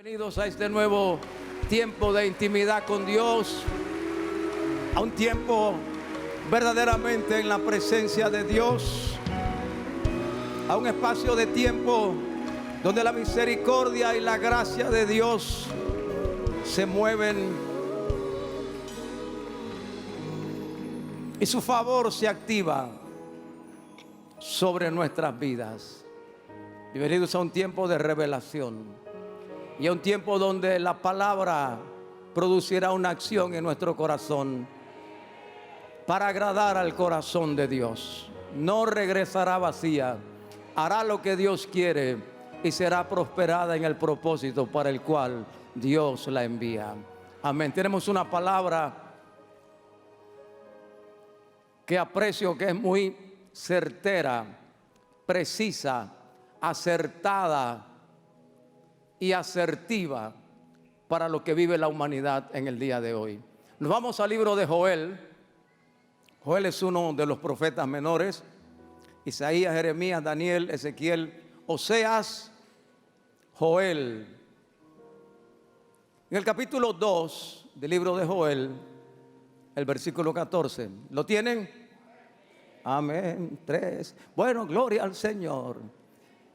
Bienvenidos a este nuevo tiempo de intimidad con Dios, a un tiempo verdaderamente en la presencia de Dios, a un espacio de tiempo donde la misericordia y la gracia de Dios se mueven y su favor se activa sobre nuestras vidas. Bienvenidos a un tiempo de revelación y a un tiempo donde la palabra producirá una acción en nuestro corazón para agradar al corazón de Dios. No regresará vacía, hará lo que Dios quiere y será prosperada en el propósito para el cual Dios la envía. Amén. Tenemos una palabra que aprecio, que es muy certera, precisa, acertada y asertiva para lo que vive la humanidad en el día de hoy. Nos vamos al libro de Joel. Joel es uno de los profetas menores. Isaías, Jeremías, Daniel, Ezequiel, Oseas, Joel. En el capítulo 2 del libro de Joel, el versículo 14. ¿Lo tienen? Amén. 3. Bueno, gloria al Señor.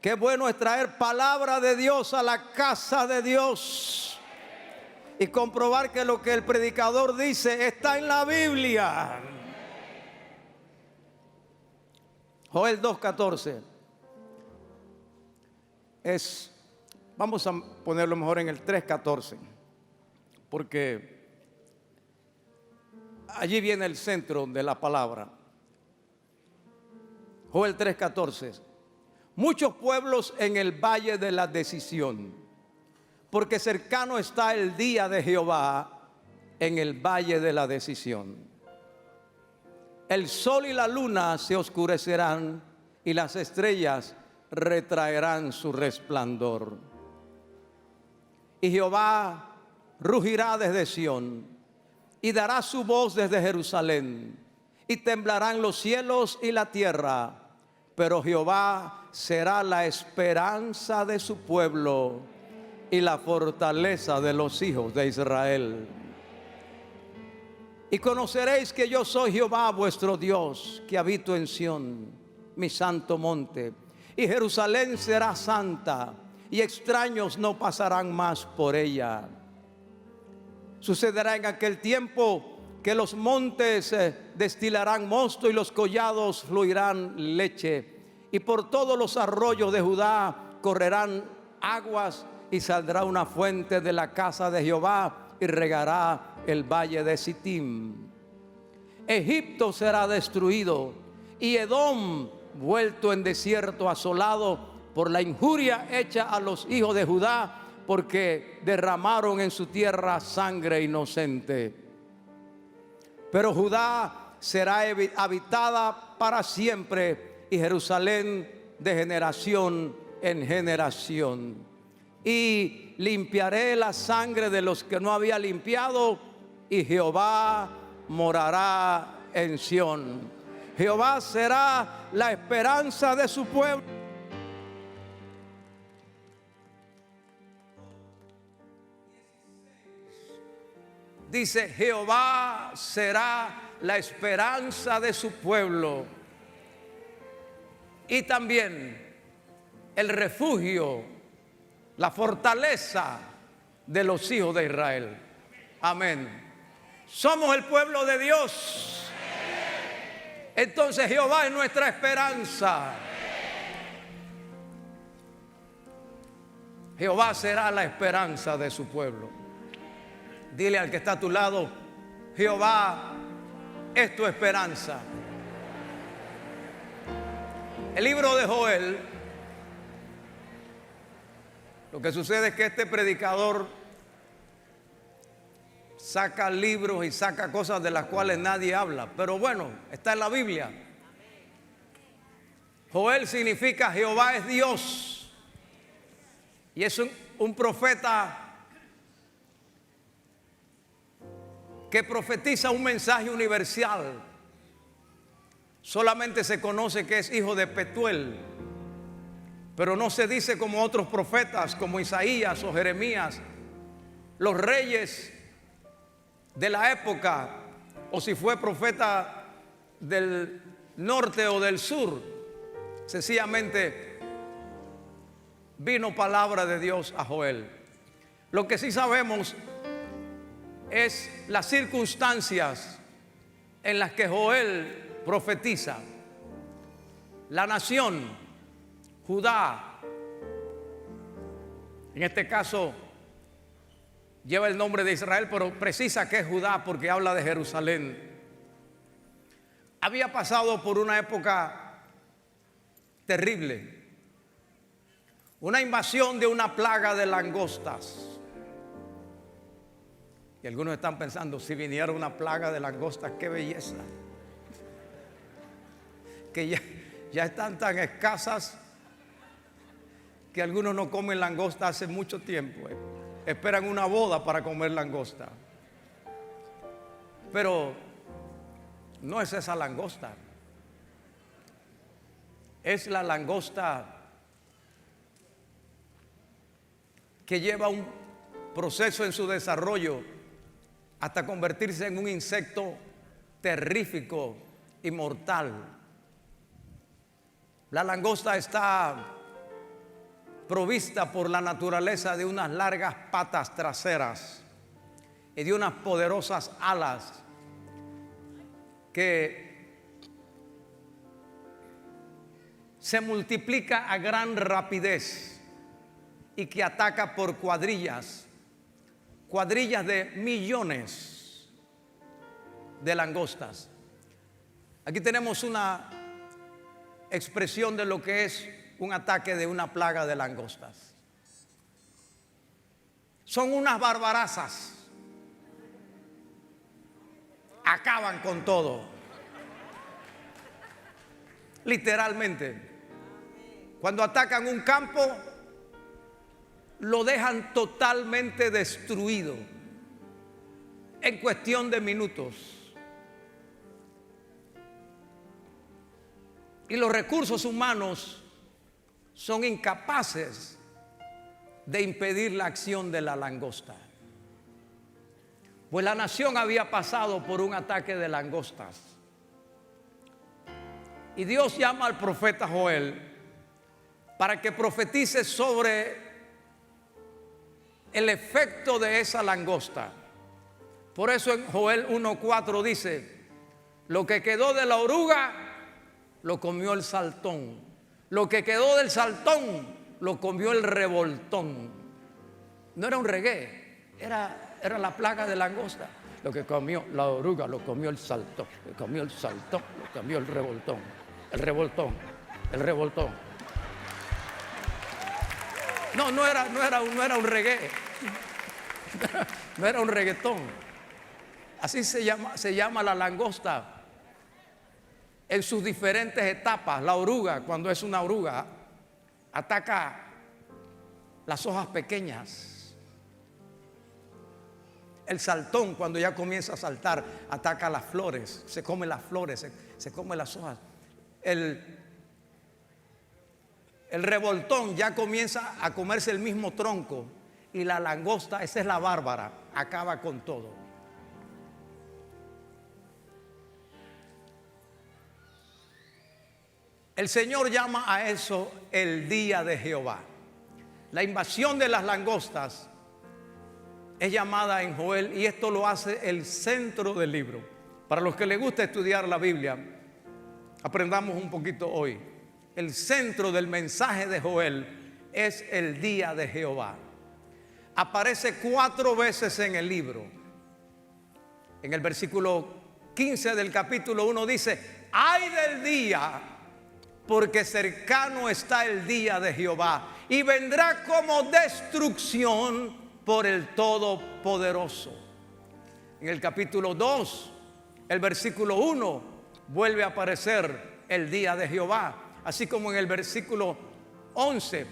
Qué bueno es traer palabra de Dios a la casa de Dios y comprobar que lo que el predicador dice está en la Biblia. Joel 2:14 vamos a ponerlo mejor en el 3:14, porque allí viene el centro de la palabra. Joel 3:14. Muchos pueblos en el valle de la decisión, porque cercano está el día de Jehová en el valle de la decisión. El sol y la luna se oscurecerán y las estrellas retraerán su resplandor. Y Jehová rugirá desde Sión y dará su voz desde Jerusalén, y temblarán los cielos y la tierra, pero Jehová será la esperanza de su pueblo y la fortaleza de los hijos de Israel. Y conoceréis que yo soy Jehová vuestro Dios, que habito en Sión, mi santo monte, y Jerusalén será santa, y extraños no pasarán más por ella. Sucederá en aquel tiempo que los montes destilarán mosto y los collados fluirán leche, y por todos los arroyos de Judá correrán aguas, y saldrá una fuente de la casa de Jehová y regará el valle de Sittim. Egipto será destruido y Edom vuelto en desierto asolado por la injuria hecha a los hijos de Judá, porque derramaron en su tierra sangre inocente. Pero Judá será habitada para siempre, y Jerusalén de generación en generación. Y limpiaré la sangre de los que no había limpiado, y Jehová morará en Sión. Jehová será la esperanza de su pueblo. Dice: Jehová será la esperanza de su pueblo, y también el refugio, la fortaleza de los hijos de Israel. Amén. Somos el pueblo de Dios. Entonces Jehová es nuestra esperanza. Jehová será la esperanza de su pueblo. Dile al que está a tu lado: Jehová es tu esperanza. El libro de Joel, lo que sucede es que este predicador saca libros y saca cosas de las cuales nadie habla, pero bueno, está en la Biblia. Joel significa Jehová es Dios, y es un profeta que profetiza un mensaje universal. Solamente se conoce que es hijo de Petuel, Pero no se dice como otros profetas, como Isaías o Jeremías, los reyes de la época, o si fue profeta del norte o del sur. Sencillamente vino palabra de Dios a Joel. Lo que sí sabemos es las circunstancias en las que Joel profetiza. La nación, Judá, en este caso lleva el nombre de Israel, pero precisa que es Judá porque habla de Jerusalén. Había pasado por una época terrible, una invasión de una plaga de langostas. Y algunos están pensando, si viniera una plaga de langostas, qué belleza. Que ya están tan escasas que algunos no comen langosta hace mucho tiempo. Esperan una boda para comer langosta. Pero no es esa langosta. Es la langosta que lleva un proceso en su desarrollo hasta convertirse en un insecto terrífico y mortal. La langosta está provista por la naturaleza de unas largas patas traseras y de unas poderosas alas que se multiplica a gran rapidez y que ataca por cuadrillas de millones de langostas. Aquí tenemos una expresión de lo que es un ataque de una plaga de langostas. Son unas barbarazas. Acaban con todo. Literalmente. Cuando atacan un campo, lo dejan totalmente destruido en cuestión de minutos. Y los recursos humanos son incapaces de impedir la acción de la langosta. Pues la nación había pasado por un ataque de langostas. Y Dios llama al profeta Joel para que profetice sobre el efecto de esa langosta. Por eso en Joel 1:4 dice: lo que quedó de la oruga lo comió el saltón, lo que quedó del saltón lo comió el revoltón. No era un regué, era la plaga de langosta. Lo que comió la oruga lo comió el saltón, lo comió el saltón, lo comió el revoltón, el revoltón, el revoltón. No era un reggae, no era un reggaetón. Así se llama la langosta en sus diferentes etapas. La oruga, cuando es una oruga, ataca las hojas pequeñas. El saltón, cuando ya comienza a saltar, ataca las flores, se come las flores, se come las hojas. El revoltón ya comienza a comerse el mismo tronco. Y la langosta, esa es la bárbara, acaba con todo. El Señor llama a eso el día de Jehová. La invasión de las langostas es llamada en Joel, y esto lo hace el centro del libro. Para los que les gusta estudiar la Biblia, aprendamos un poquito hoy. El centro del mensaje de Joel es el día de Jehová. Aparece 4 veces en el libro. En el versículo 15 del capítulo 1 dice: ay del día, porque cercano está el día de Jehová, y vendrá como destrucción por el Todopoderoso. En el capítulo 2, el versículo 1, vuelve a aparecer el día de Jehová. Así como en el versículo 11: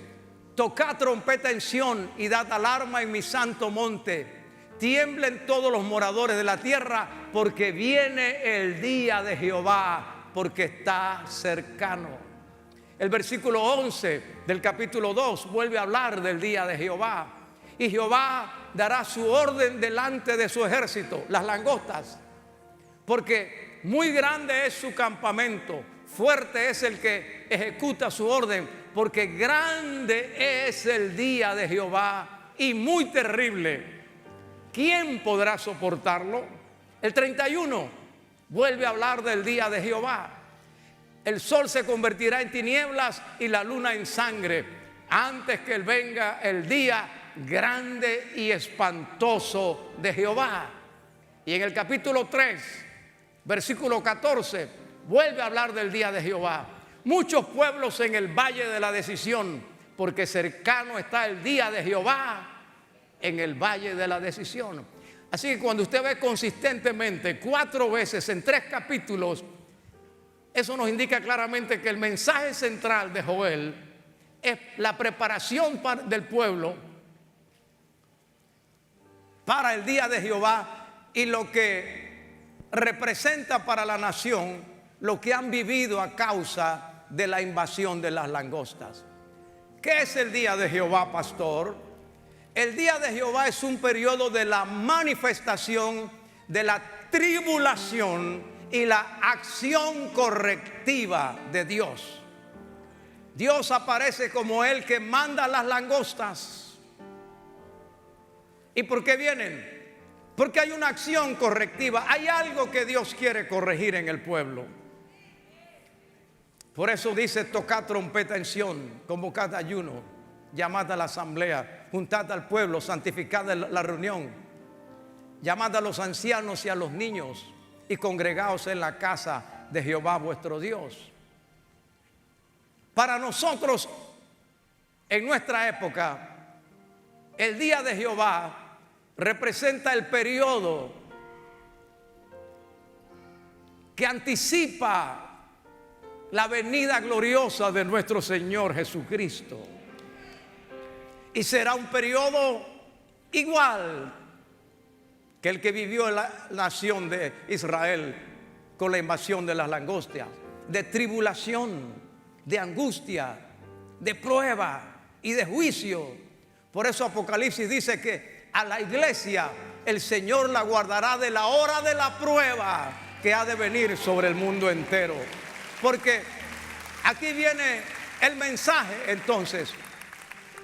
tocad trompeta en Sión y dad alarma en mi santo monte. Tiemblen todos los moradores de la tierra, porque viene el día de Jehová, porque está cercano. El versículo 11 del capítulo 2 vuelve a hablar del día de Jehová. Y Jehová dará su orden delante de su ejército, las langostas, porque muy grande es su campamento, fuerte es el que ejecuta su orden, porque grande es el día de Jehová y muy terrible. ¿Quién podrá soportarlo? El 31 vuelve a hablar del día de Jehová. El sol se convertirá en tinieblas y la luna en sangre, antes que venga el día grande y espantoso de Jehová. Y en el capítulo 3, versículo 14, vuelve a hablar del día de Jehová. Muchos pueblos en el valle de la decisión, porque cercano está el día de Jehová en el valle de la decisión. Así que cuando usted ve consistentemente 4 veces en 3 capítulos, eso nos indica claramente que el mensaje central de Joel es la preparación del pueblo para el día de Jehová y lo que representa para la nación lo que han vivido a causa de la invasión de las langostas. ¿Qué es el día de Jehová, pastor? El día de Jehová es un periodo de la manifestación de la tribulación y la acción correctiva de Dios. Dios aparece como el que manda las langostas. ¿Y por qué vienen? Porque hay una acción correctiva, hay algo que Dios quiere corregir en el pueblo. Por eso dice: tocad trompeta en Sión, convocad ayuno, llamad a la asamblea, juntad al pueblo, santificad la reunión, llamad a los ancianos y a los niños y congregaos en la casa de Jehová vuestro Dios. Para nosotros, en nuestra época, el día de Jehová representa el periodo que anticipa la venida gloriosa de nuestro Señor Jesucristo. Y será un periodo igual que el que vivió la nación de Israel con la invasión de las langostas, de tribulación, de angustia, de prueba y de juicio. Por eso Apocalipsis dice que a la iglesia el Señor la guardará de la hora de la prueba que ha de venir sobre el mundo entero. Porque aquí viene el mensaje. Entonces,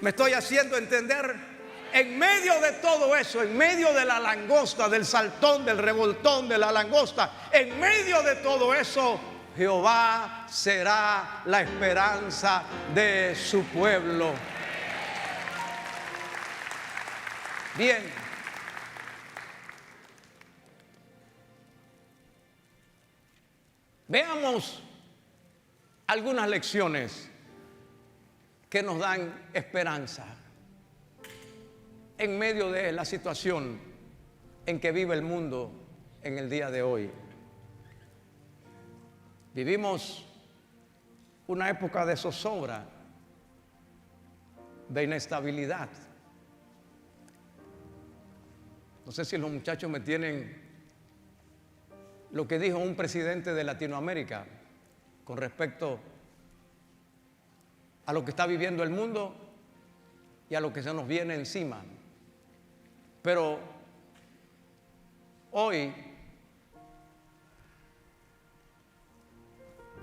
¿me estoy haciendo entender? En medio de todo eso, en medio de la langosta, del saltón, del revoltón de la langosta, en medio de todo eso, Jehová será la esperanza de su pueblo. Bien. Veamos algunas lecciones que nos dan esperanza en medio de la situación en que vive el mundo en el día de hoy. Vivimos una época de zozobra, de inestabilidad. No sé si los muchachos me tienen lo que dijo un presidente de Latinoamérica con respecto a lo que está viviendo el mundo y a lo que se nos viene encima. Pero hoy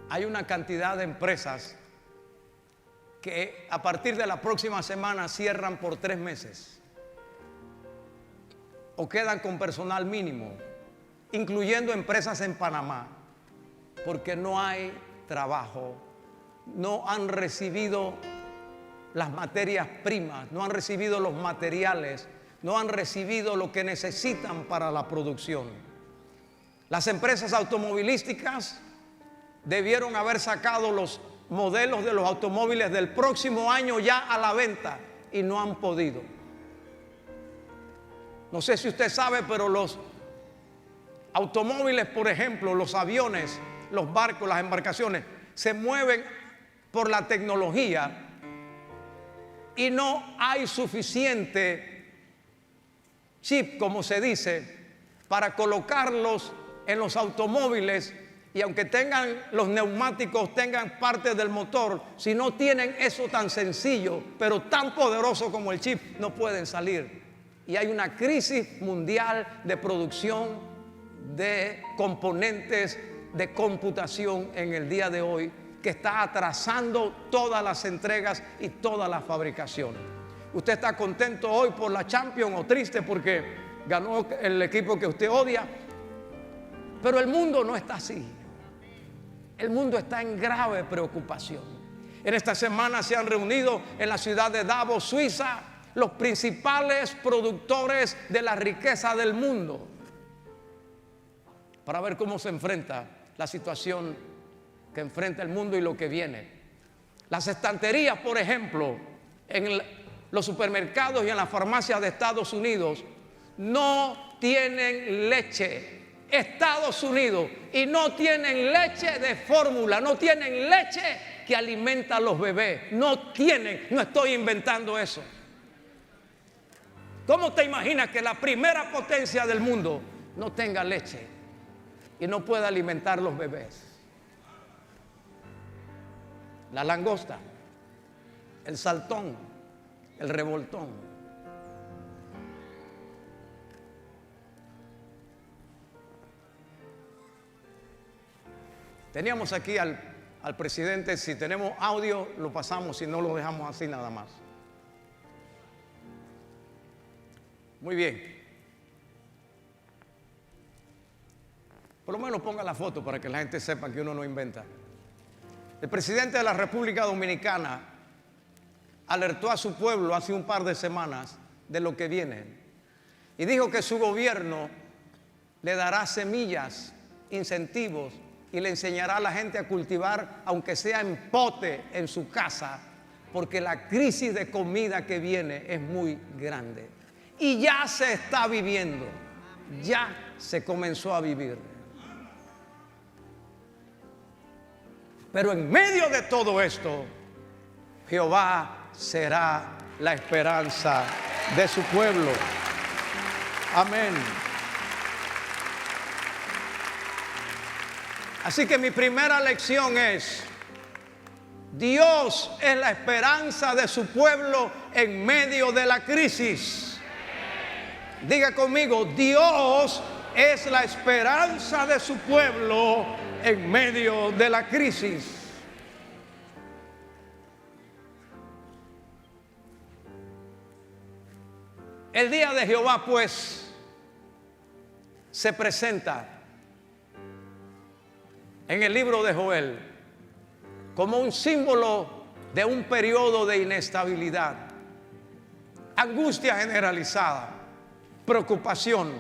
hay una cantidad de empresas que a partir de la próxima semana cierran por 3 meses o quedan con personal mínimo, incluyendo empresas en Panamá, porque no hay trabajo, no han recibido las materias primas, no han recibido los materiales, no han recibido lo que necesitan para la producción. Las empresas automovilísticas debieron haber sacado los modelos de los automóviles del próximo año ya a la venta y no han podido. No sé si usted sabe, pero los automóviles, por ejemplo, los aviones, los barcos, las embarcaciones, se mueven por la tecnología y no hay suficiente chip, como se dice, para colocarlos en los automóviles Y aunque tengan los neumáticos, tengan parte del motor, si no tienen eso tan sencillo, pero tan poderoso como el chip, no pueden salir. Y hay una crisis mundial de producción de componentes de computación en el día de hoy, que está atrasando todas las entregas y toda la fabricación. ¿Usted está contento hoy por la Champions o triste porque ganó el equipo que usted odia? Pero el mundo no está así. El mundo está en grave preocupación. En esta semana se han reunido en la ciudad de Davos, Suiza, los principales productores de la riqueza del mundo, para ver cómo se enfrenta la situación que enfrenta el mundo y lo que viene. Las estanterías, por ejemplo, en los supermercados y en las farmacias de Estados Unidos no tienen leche. Estados Unidos, y no tienen leche de fórmula, no tienen leche que alimenta a los bebés, no tienen, no estoy inventando eso. ¿Cómo te imaginas que la primera potencia del mundo no tenga leche y no pueda alimentar los bebés? La langosta, el saltón, el revoltón. Teníamos aquí al presidente. Si tenemos audio lo pasamos, si no lo dejamos así nada más. Muy bien. Por lo menos ponga la foto para que la gente sepa que uno no inventa. El presidente de la República Dominicana alertó a su pueblo hace un par de semanas de lo que viene y dijo que su gobierno le dará semillas, incentivos, y le enseñará a la gente a cultivar, aunque sea en pote, en su casa, porque la crisis de comida que viene es muy grande. Y ya se está viviendo, ya se comenzó a vivir. Pero en medio de todo esto, Jehová será la esperanza de su pueblo. Amén. Así que mi primera lección es: Dios es la esperanza de su pueblo en medio de la crisis. Diga conmigo: Dios es la esperanza de su pueblo en medio de la crisis. El día de Jehová, pues, se presenta en el libro de Joel como un símbolo de un periodo de inestabilidad, angustia generalizada, preocupación,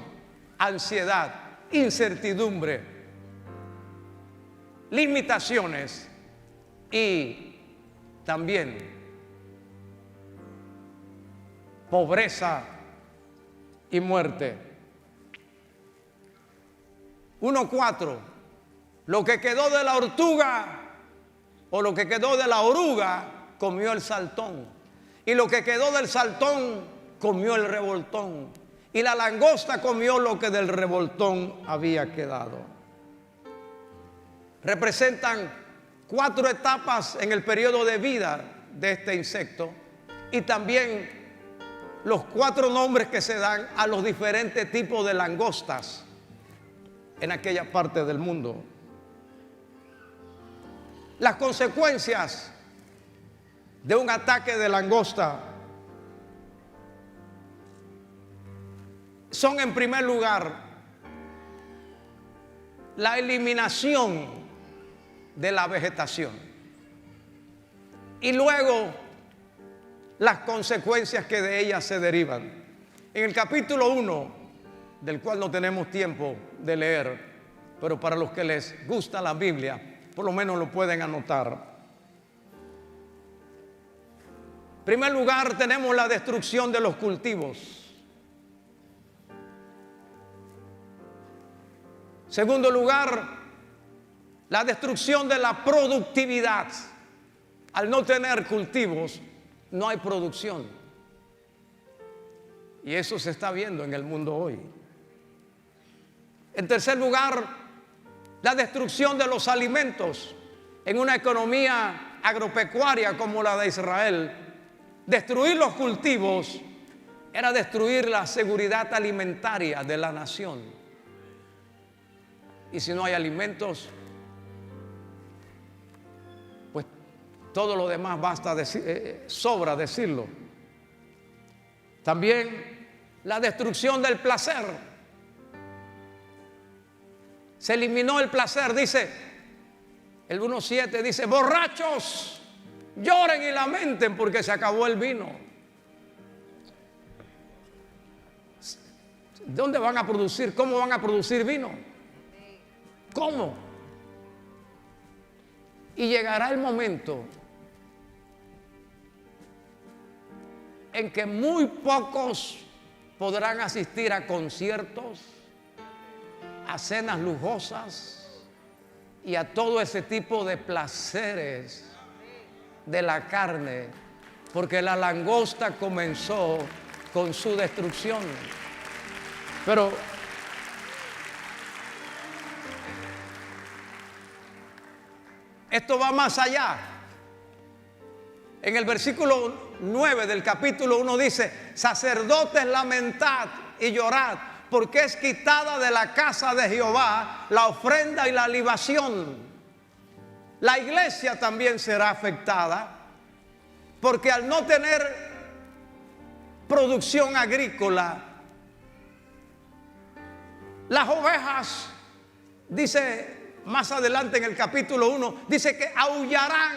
ansiedad, incertidumbre, limitaciones y también pobreza y muerte. 1:4. Lo que quedó de la ortuga o lo que quedó de la oruga comió el saltón, y lo que quedó del saltón comió el revoltón, y la langosta comió lo que del revoltón había quedado. Representan 4 etapas en el periodo de vida de este insecto, y también los 4 nombres que se dan a los diferentes tipos de langostas en aquella parte del mundo. Las consecuencias de un ataque de langosta son, en primer lugar, la eliminación de la vegetación, y luego las consecuencias que de ellas se derivan. En el capítulo 1, del cual no tenemos tiempo de leer, pero para los que les gusta la Biblia, por lo menos lo pueden anotar. En primer lugar, tenemos la destrucción de los cultivos. En segundo lugar, la destrucción de la productividad. Al no tener cultivos, no hay producción. Y eso se está viendo en el mundo hoy. En tercer lugar, la destrucción de los alimentos. En una economía agropecuaria como la de Israel, destruir los cultivos era destruir la seguridad alimentaria de la nación. Y si no hay alimentos, pues todo lo demás basta decir, sobra decirlo. También la destrucción del placer. Se eliminó el placer, dice el 1:7, dice: borrachos, lloren y lamenten porque se acabó el vino. ¿Dónde van a producir? ¿Cómo van a producir vino? ¿Cómo? Y llegará el momento en que muy pocos podrán asistir a conciertos, a cenas lujosas y a todo ese tipo de placeres de la carne, porque la langosta comenzó con su destrucción. Pero esto va más allá. En el versículo 9 del capítulo 1 dice: sacerdotes, lamentad y llorad, porque es quitada de la casa de Jehová la ofrenda y la libación. La iglesia también será afectada, porque al no tener producción agrícola, las ovejas, dice más adelante en el capítulo 1, dice que aullarán,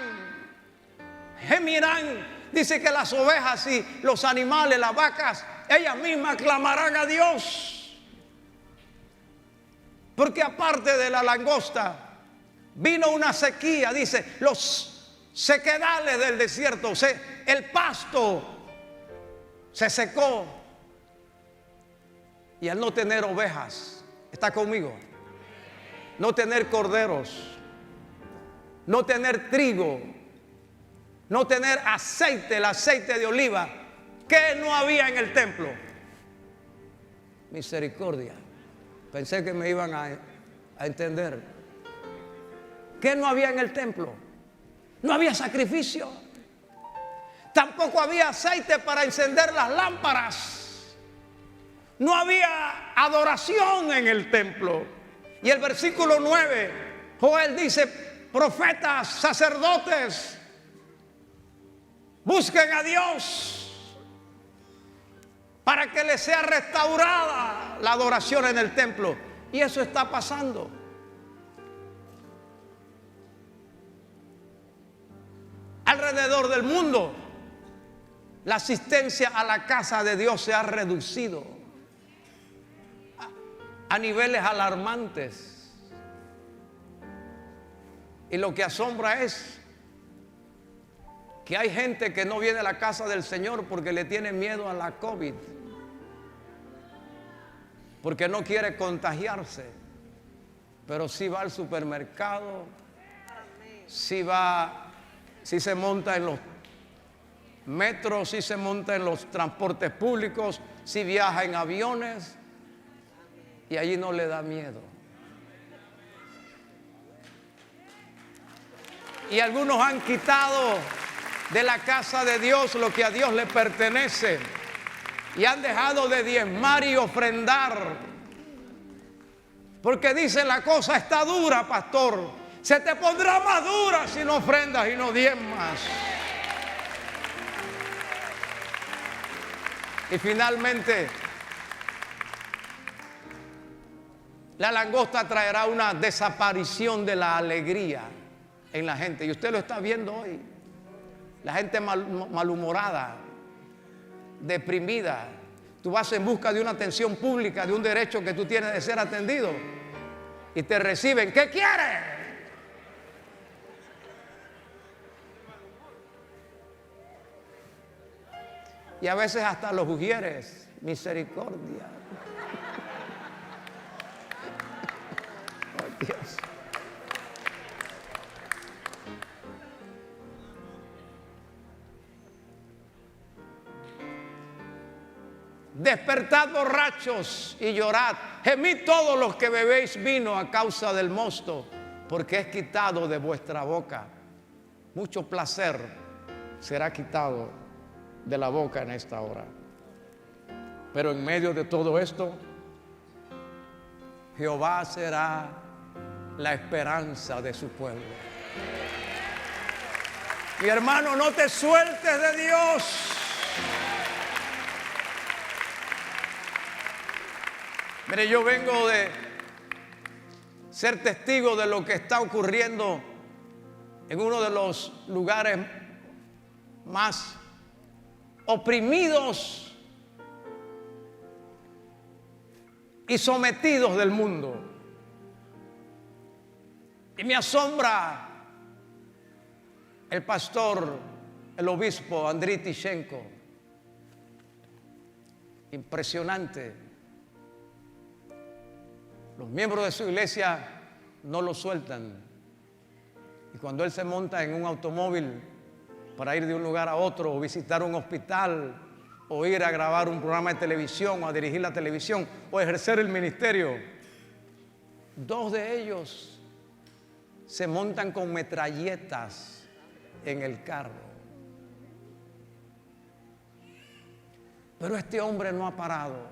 gemirán. Dice que las ovejas y los animales, las vacas, ellas mismas clamarán a Dios. Porque aparte de la langosta, vino una sequía. Dice, los sequedales del desierto, el pasto se secó. Y al no tener ovejas, ¿está conmigo? No tener corderos, no tener trigo, no tener aceite, el aceite de oliva, ¿qué no había en el templo? Misericordia. Pensé que me iban a entender. ¿Qué no había en el templo? No había sacrificio. Tampoco había aceite para encender las lámparas. No había adoración en el templo. Y el versículo 9, Joel dice: profetas, sacerdotes, busquen a Dios para que les sea restaurada la adoración en el templo. Y eso está pasando. Alrededor del mundo, la asistencia a la casa de Dios se ha reducido a niveles alarmantes. Y lo que asombra es que hay gente que no viene a la casa del Señor porque le tiene miedo a la COVID, porque no quiere contagiarse, pero sí va al supermercado, sí se monta en los metros, sí se monta en los transportes públicos, sí viaja en aviones, y allí no le da miedo. Y algunos han quitado de la casa de Dios lo que a Dios le pertenece, y han dejado de diezmar y ofrendar, porque dicen: la cosa está dura, pastor, se te pondrá más dura si no ofrendas y no diezmas. Y finalmente, la langosta traerá una desaparición de la alegría en la gente. Y usted lo está viendo hoy. La gente malhumorada, deprimida. Tú vas en busca de una atención pública, de un derecho que tú tienes de ser atendido, y te reciben: ¿qué quieres? Y a veces hasta los ujieres. Misericordia. Oh, Dios. Despertad borrachos y llorad. Gemid todos los que bebéis vino a causa del mosto, porque es quitado de vuestra boca. Mucho placer será quitado de la boca en esta hora. Pero en medio de todo esto, Jehová será la esperanza de su pueblo. Mi hermano, no te sueltes de Dios. Mire, yo vengo de ser testigo de lo que está ocurriendo en uno de los lugares más oprimidos y sometidos del mundo. Y me asombra el pastor, el obispo Andriy Tishenko. Impresionante. Los miembros de su iglesia no lo sueltan. Y cuando él se monta en un automóvil para ir de un lugar a otro, o visitar un hospital, o ir a grabar un programa de televisión, o a dirigir la televisión, o ejercer el ministerio, 2 de ellos se montan con metralletas en el carro. Pero este hombre no ha parado.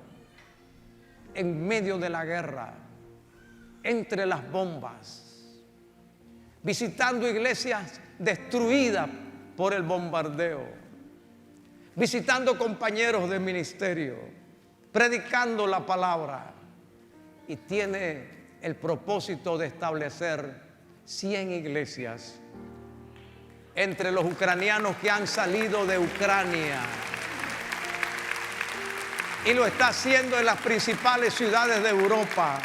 En medio de la guerra, entre las bombas, visitando iglesias destruidas por el bombardeo, visitando compañeros de ministerio, predicando la palabra, y tiene el propósito de establecer 100 iglesias entre los ucranianos que han salido de Ucrania. Y lo está haciendo en las principales ciudades de Europa,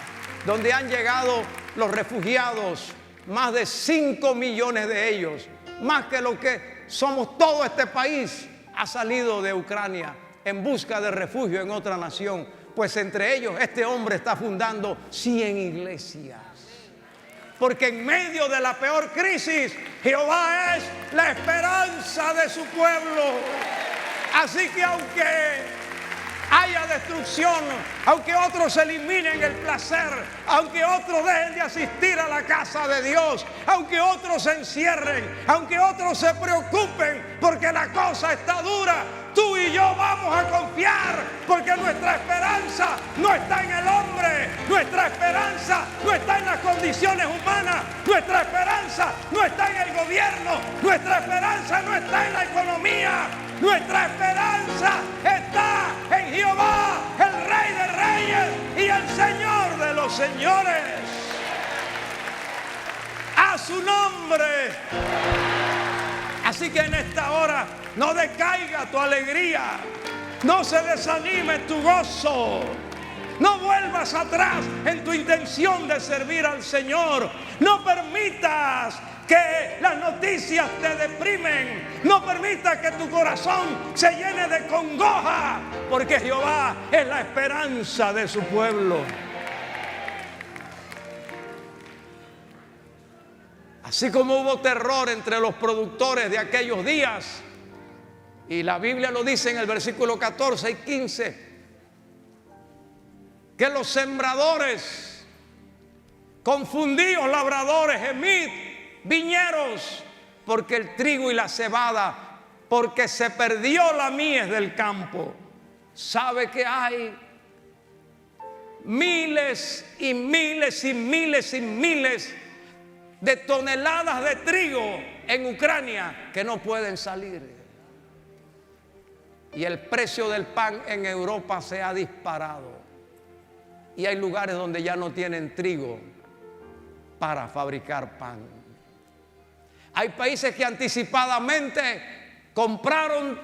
donde han llegado los refugiados, más de 5 millones de ellos, más que lo que somos todo este país, ha salido de Ucrania en busca de refugio en otra nación. Pues entre ellos este hombre está fundando 100 iglesias. Porque en medio de la peor crisis, Jehová es la esperanza de su pueblo. Así que aunque haya destrucción, aunque otros eliminen el placer, aunque otros dejen de asistir a la casa de Dios, aunque otros se encierren, aunque otros se preocupen porque la cosa está dura, tú y yo vamos a confiar, porque nuestra esperanza no está en el hombre, nuestra esperanza no está en las condiciones humanas, nuestra esperanza no está en el gobierno, nuestra esperanza no está en la economía, nuestra esperanza está en Jehová, el Rey de Reyes y el Señor de los Señores. A su nombre. Así que en esta hora no decaiga tu alegría, no se desanime tu gozo, no vuelvas atrás en tu intención de servir al Señor, no permitas que las noticias te deprimen, no permitas que tu corazón se llene de congoja, porque Jehová es la esperanza de su pueblo. Así como hubo terror entre los productores de aquellos días, y la Biblia lo dice en el versículo 14 y 15, que los sembradores, confundidos labradores, gemid, viñeros, porque el trigo y la cebada, porque se perdió la mies del campo. ¿Sabe que hay miles y miles y miles y miles de toneladas de trigo en Ucrania que no pueden salir? Y el precio del pan en Europa se ha disparado. Y hay lugares donde ya no tienen trigo para fabricar pan. Hay países que anticipadamente compraron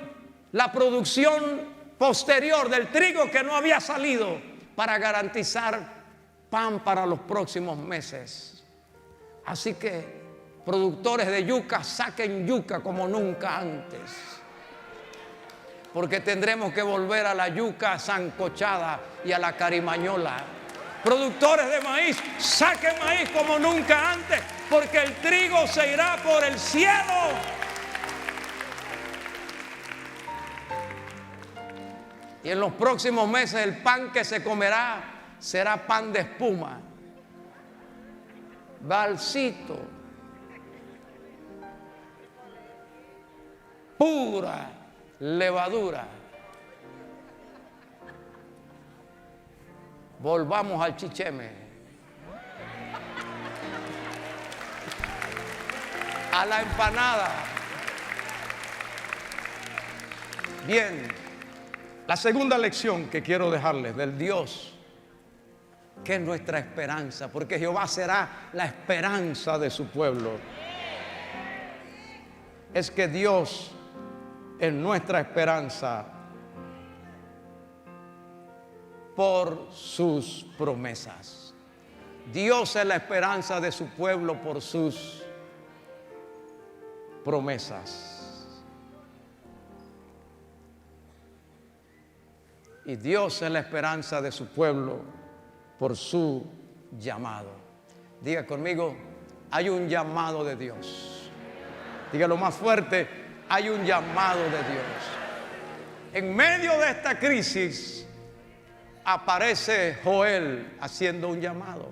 la producción posterior del trigo que no había salido para garantizar pan para los próximos meses. Así que, productores de yuca, saquen yuca como nunca antes, porque tendremos que volver a la yuca sancochada y a la carimañola. Productores de maíz, saquen maíz como nunca antes, porque el trigo se irá por el cielo. Y en los próximos meses el pan que se comerá será pan de espuma, balsito, pura levadura. Volvamos al chicheme, a la empanada. Bien, la segunda lección que quiero dejarles del Dios, que es nuestra esperanza, porque Jehová será la esperanza de su pueblo, es que Dios es nuestra esperanza por sus promesas. Dios es la esperanza de su pueblo por sus promesas. Y Dios es la esperanza de su pueblo por su llamado. Diga conmigo, hay un llamado de Dios. Dígalo más fuerte, hay un llamado de Dios. En medio de esta crisis aparece Joel haciendo un llamado.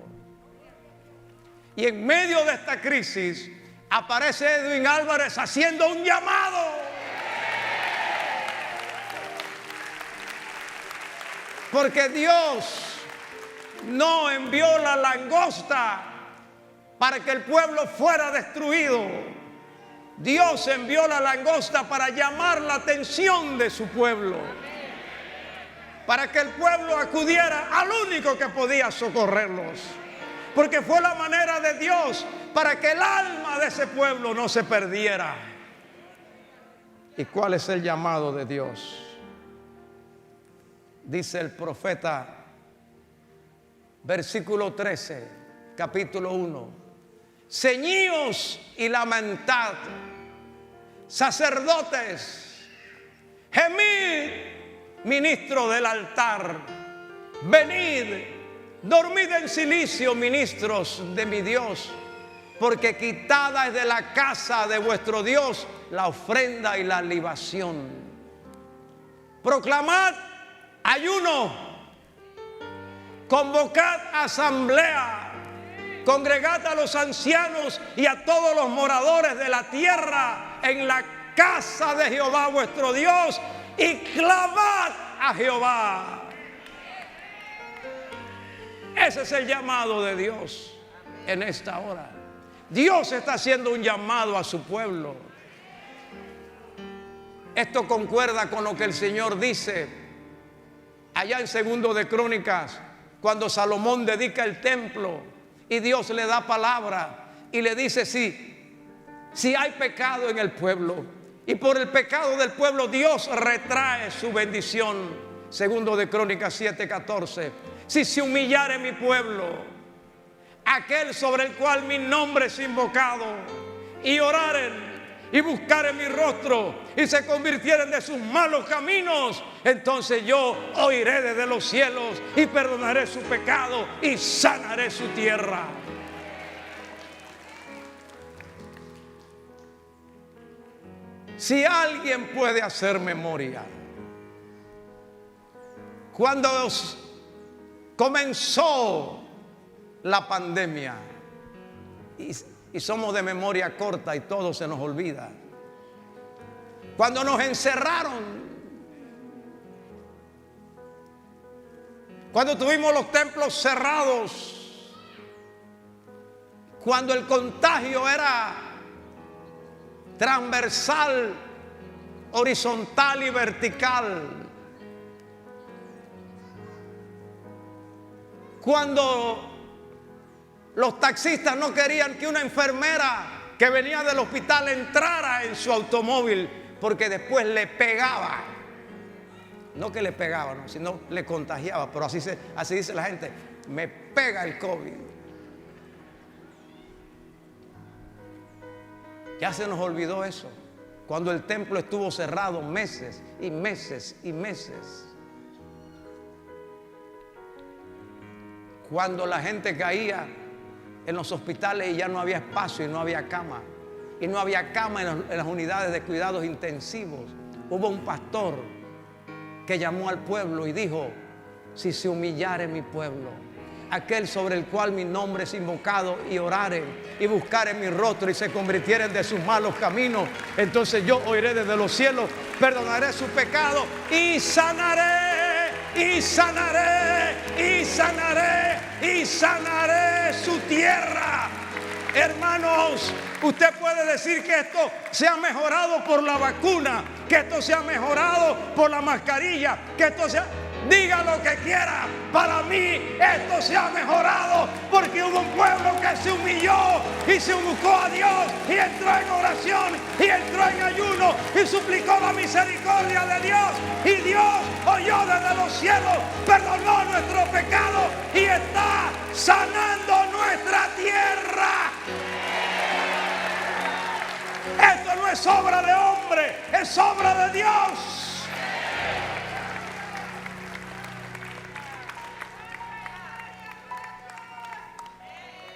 Y en medio de esta crisis aparece Edwin Álvarez haciendo un llamado. Porque Dios no envió la langosta para que el pueblo fuera destruido. Dios envió la langosta para llamar la atención de su pueblo, para que el pueblo acudiera al único que podía socorrerlos, porque fue la manera de Dios para que el alma de ese pueblo no se perdiera. ¿Y cuál es el llamado de Dios? Dice el profeta, versículo 13, capítulo 1: ceñíos y lamentad, sacerdotes, gemid, ministro del altar, venid, dormid en silicio, ministros de mi Dios, porque quitada es de la casa de vuestro Dios la ofrenda y la libación. Proclamad ayuno, convocad asamblea, congregad a los ancianos y a todos los moradores de la tierra en la casa de Jehová vuestro Dios, y clamad a Jehová. Ese es el llamado de Dios en esta hora. Dios está haciendo un llamado a su pueblo. Esto concuerda con lo que el Señor dice allá en Segundo de Crónicas, cuando Salomón dedica el templo y Dios le da palabra y le dice: si hay pecado en el pueblo y por el pecado del pueblo Dios retrae su bendición. Segundo de Crónicas 7:14: si se humillare mi pueblo, aquel sobre el cual mi nombre es invocado, y oraren y buscaren mi rostro y se convirtieren de sus malos caminos, entonces yo oiré desde los cielos y perdonaré su pecado y sanaré su tierra. Si alguien puede hacer memoria, cuando comenzó la pandemia, y somos de memoria corta y todo se nos olvida, cuando nos encerraron, cuando tuvimos los templos cerrados, cuando el contagio era transversal, horizontal y vertical, cuando los taxistas no querían que una enfermera que venía del hospital entrara en su automóvil, porque después le pegaba. No que le pegaba, no, sino le contagiaba. Pero así dice la gente: me pega el COVID. Ya se nos olvidó eso, cuando el templo estuvo cerrado meses y meses y meses. Cuando la gente caía en los hospitales y ya no había espacio y no había cama. Y no había cama en las unidades de cuidados intensivos. Hubo un pastor que llamó al pueblo y dijo: si se humillare mi pueblo, aquel sobre el cual mi nombre es invocado, y oraren y buscaren mi rostro y se convirtieren de sus malos caminos, entonces yo oiré desde los cielos, perdonaré su pecado y sanaré, y sanaré, y sanaré, y sanaré su tierra. Hermanos, usted puede decir que esto se ha mejorado por la vacuna, que esto se ha mejorado por la mascarilla, que esto se ha... Diga lo que quiera, para mí esto se ha mejorado porque hubo un pueblo que se humilló y se buscó a Dios y entró en oración y entró en ayuno y suplicó la misericordia de Dios, y Dios oyó desde los cielos, perdonó nuestro pecado y está sanando nuestra tierra. Esto no es obra de hombre, es obra de Dios.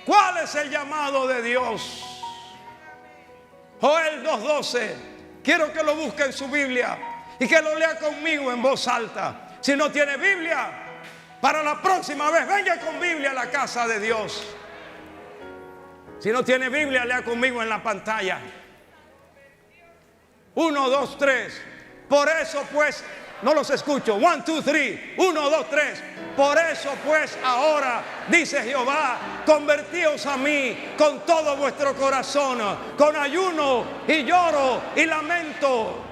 ¿Cuál es el llamado de Dios? Joel 2:12. Quiero que lo busque en su Biblia y que lo lea conmigo en voz alta. Si no tiene Biblia, para la próxima vez venga con Biblia a la casa de Dios. Si no tiene Biblia, lea conmigo en la pantalla. 1, 2, 3. Por eso pues, no los escucho. 1, 2, 3. 1, 2, 3. Por eso pues ahora, dice Jehová, convertíos a mí con todo vuestro corazón, con ayuno y lloro y lamento.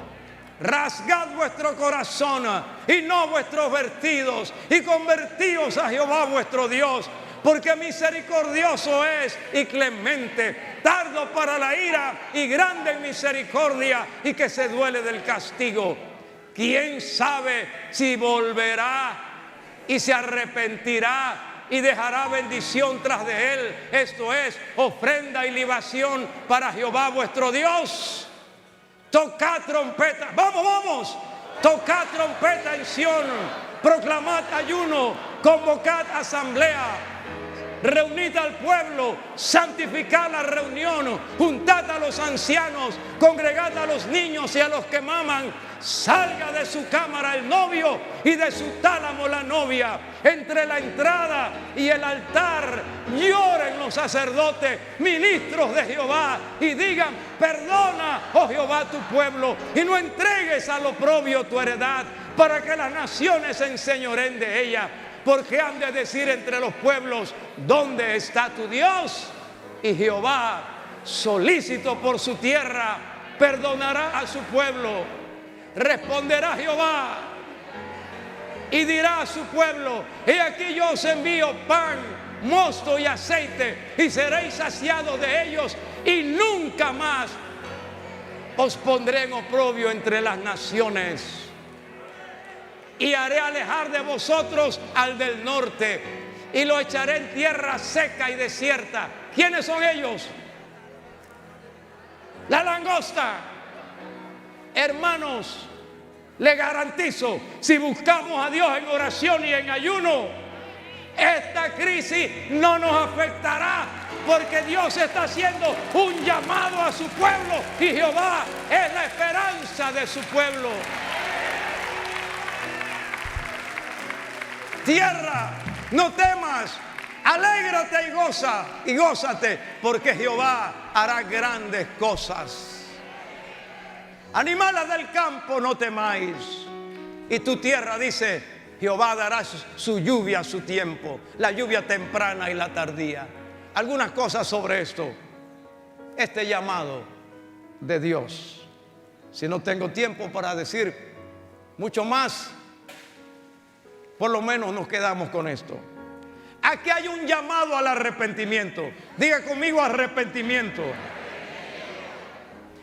Rasgad vuestro corazón y no vuestros vestidos, y convertíos a Jehová vuestro Dios, porque misericordioso es y clemente, tardo para la ira y grande en misericordia, y que se duele del castigo. ¿Quién sabe si volverá y se arrepentirá y dejará bendición tras de él? Esto es ofrenda y libación para Jehová vuestro Dios. Tocad trompeta, vamos, tocad trompeta en Sión, proclamad ayuno, convocad asamblea, reunid al pueblo, santificad la reunión, juntad a los ancianos, congregad a los niños y a los que maman. Salga de su cámara el novio y de su tálamo la novia. Entre la entrada y el altar lloren los sacerdotes, ministros de Jehová, y digan: perdona, oh Jehová, tu pueblo, y no entregues al oprobio tu heredad, para que las naciones se enseñoreen de ella. Porque han de decir entre los pueblos: ¿dónde está tu Dios? Y Jehová, solícito por su tierra, perdonará a su pueblo. Responderá Jehová y dirá a su pueblo: he aquí yo os envío pan, mosto y aceite, y seréis saciados de ellos, y nunca más os pondré en oprobio entre las naciones. Y haré alejar de vosotros al del norte, y lo echaré en tierra seca y desierta. ¿Quiénes son ellos? La langosta. Hermanos, le garantizo, si buscamos a Dios en oración y en ayuno, esta crisis no nos afectará, porque Dios está haciendo un llamado a su pueblo y Jehová es la esperanza de su pueblo. Tierra, no temas, alégrate y gózate, porque Jehová hará grandes cosas. Animales del campo, no temáis. Y tu tierra, dice, Jehová dará su lluvia a su tiempo, la lluvia temprana y la tardía. Algunas cosas sobre esto, este llamado de Dios. Si no tengo tiempo para decir mucho más, por lo menos nos quedamos con esto. Aquí hay un llamado al arrepentimiento. Diga conmigo: arrepentimiento.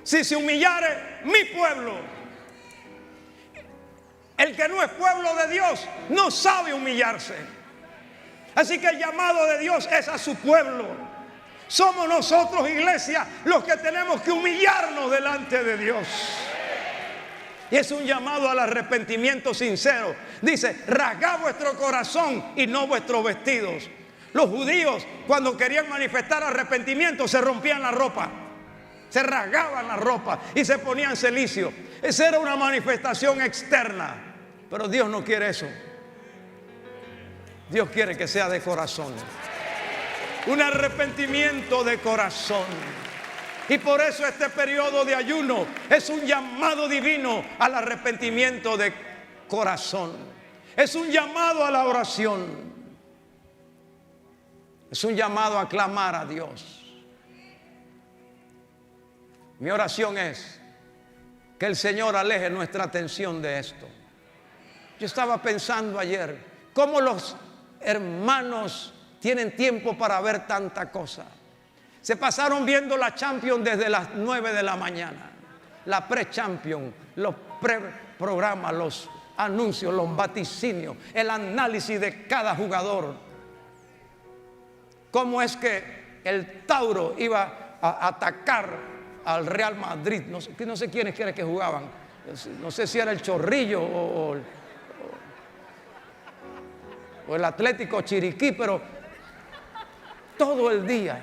Si se humillare mi pueblo. El que no es pueblo de Dios no sabe humillarse. Así que el llamado de Dios es a su pueblo. Somos nosotros, iglesia, los que tenemos que humillarnos delante de Dios. Y es un llamado al arrepentimiento sincero. Dice: rasgad vuestro corazón y no vuestros vestidos. Los judíos, cuando querían manifestar arrepentimiento, se rompían la ropa, se rasgaban la ropa y se ponían cilicio. Esa era una manifestación externa. Pero Dios no quiere eso. Dios quiere que sea de corazón. Un arrepentimiento de corazón. Y por eso este periodo de ayuno es un llamado divino al arrepentimiento de corazón. Es un llamado a la oración. Es un llamado a clamar a Dios. Mi oración es que el Señor aleje nuestra atención de esto. Yo estaba pensando ayer cómo los hermanos tienen tiempo para ver tanta cosa. Se pasaron viendo la Champions desde las 9 de la mañana. La pre-Champions, los pre-programas, los anuncios, los vaticinios, el análisis de cada jugador. Cómo es que el Tauro iba a atacar al Real Madrid. No sé quiénes que jugaban. No sé si era el Chorrillo o el Atlético Chiriquí, pero todo el día.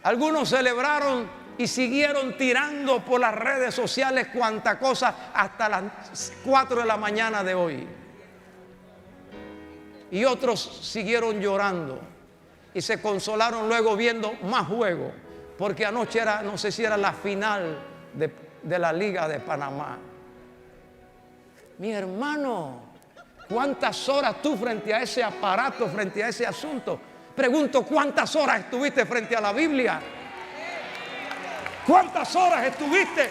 Algunos celebraron y siguieron tirando por las redes sociales cuanta cosa hasta las 4 de la mañana de hoy. Y otros siguieron llorando y se consolaron luego viendo más juegos, porque anoche era, no sé si era la final de la Liga de Panamá. Mi hermano, ¿cuántas horas tú frente a ese aparato, frente a ese asunto? Pregunto, ¿cuántas horas estuviste frente a la Biblia? ¿Cuántas horas estuviste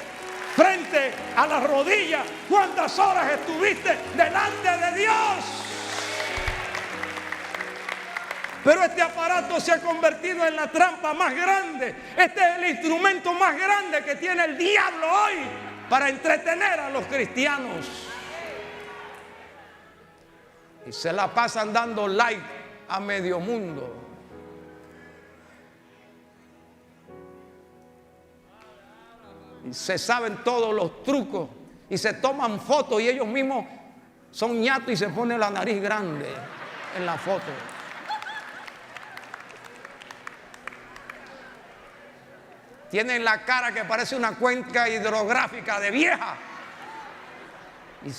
frente a la rodilla? ¿Cuántas horas estuviste delante de Dios? Pero este aparato se ha convertido en la trampa más grande. Este es el instrumento más grande que tiene el diablo hoy para entretener a los cristianos. Y se la pasan dando like a medio mundo. Y se saben todos los trucos y se toman fotos y ellos mismos son ñatos y se ponen la nariz grande en la foto. Tienen la cara que parece una cuenca hidrográfica de vieja.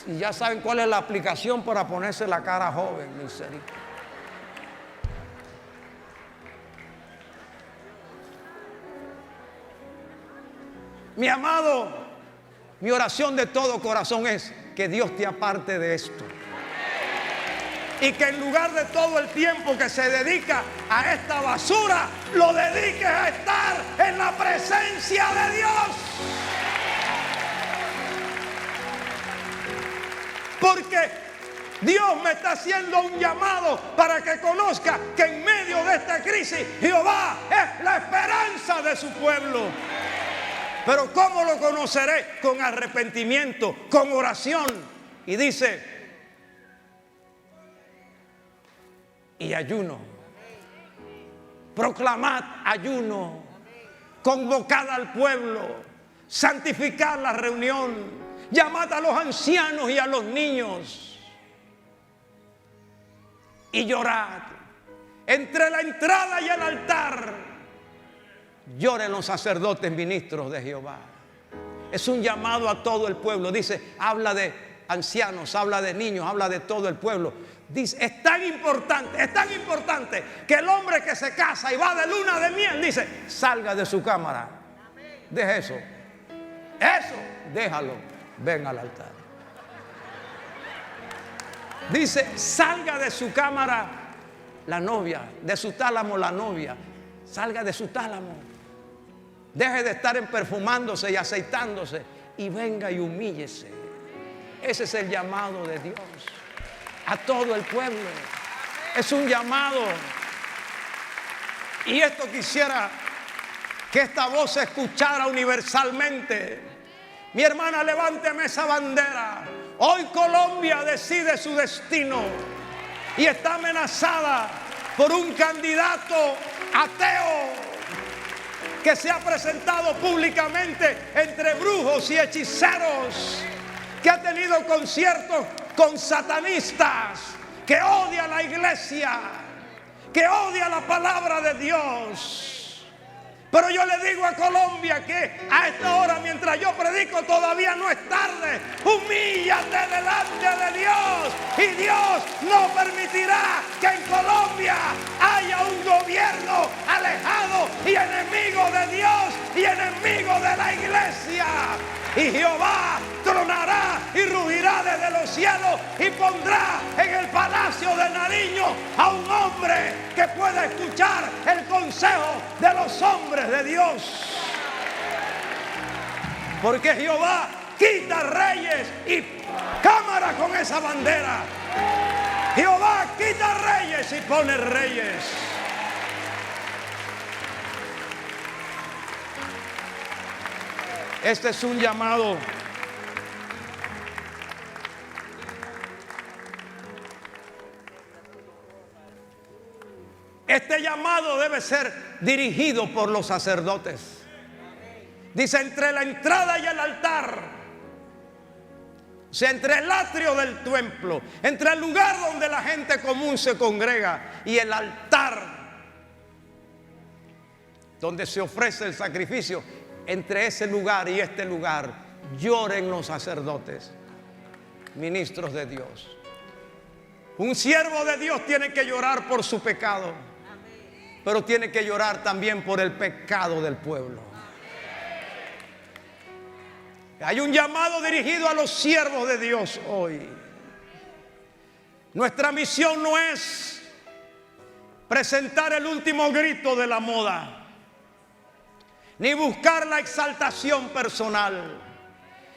Y ya saben cuál es la aplicación para ponerse la cara joven, misericordia. Mi amado, mi oración de todo corazón es que Dios te aparte de esto. Y que en lugar de todo el tiempo que se dedica a esta basura, lo dediques a estar en la presencia de Dios. Porque Dios me está haciendo un llamado para que conozca que en medio de esta crisis Jehová es la esperanza de su pueblo. Pero ¿cómo lo conoceré? Con arrepentimiento, con oración. Y dice, y ayuno. Proclamad ayuno. Convocad al pueblo. Santificad la reunión. Llamad a los ancianos y a los niños. Y llorad. Entre la entrada y el altar lloren los sacerdotes ministros de Jehová. Es un llamado a todo el pueblo. Dice, habla de ancianos, habla de niños, habla de todo el pueblo. Dice, es tan importante que el hombre que se casa y va de luna de miel, dice, salga de su cámara. Deja eso. Déjalo. Ven al altar. Dice, salga de su cámara la novia, de su tálamo la novia. Salga de su tálamo. Deje de estar perfumándose y aceitándose y venga y humíllese. Ese es el llamado de Dios a todo el pueblo. Es un llamado. Y esto quisiera que esta voz se escuchara universalmente. Mi hermana, levánteme esa bandera. Hoy Colombia decide su destino y está amenazada por un candidato ateo que se ha presentado públicamente entre brujos y hechiceros, que ha tenido conciertos con satanistas, que odia a la iglesia, que odia la palabra de Dios, Pero yo le digo a Colombia que a esta hora, mientras yo predico, todavía no es tarde. Humíllate delante de Dios y Dios no permitirá que en Colombia haya un gobierno alejado y enemigo de Dios y enemigo de la iglesia. Y Jehová tronará y rugirá desde los cielos y pondrá en el palacio de Nariño a un hombre que pueda escuchar el consejo de los hombres de Dios. Porque Jehová quita reyes y cámara con esa bandera. Jehová quita reyes y pone reyes. Este es un llamado. Este llamado debe ser dirigido por los sacerdotes. Dice, entre la entrada y el altar, o sea, entre el atrio del templo, entre el lugar donde la gente común se congrega y el altar donde se ofrece el sacrificio, entre ese lugar y este lugar lloren los sacerdotes, ministros de Dios. Un siervo de Dios tiene que llorar por su pecado, pero tiene que llorar también por el pecado del pueblo. Hay un llamado dirigido a los siervos de Dios hoy. Nuestra misión no es presentar el último grito de la moda, ni buscar la exaltación personal,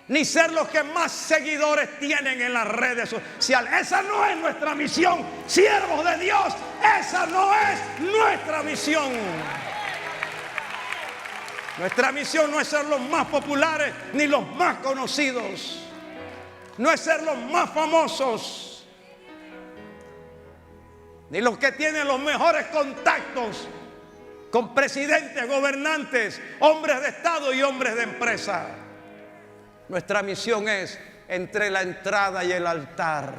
ni ser los que más seguidores tienen en las redes sociales. Esa no es nuestra misión, siervos de Dios. Esa no es nuestra misión. Nuestra misión no es ser los más populares ni los más conocidos. No es ser los más famosos, ni los que tienen los mejores contactos con presidentes, gobernantes, hombres de Estado y hombres de empresa. Nuestra misión es entre la entrada y el altar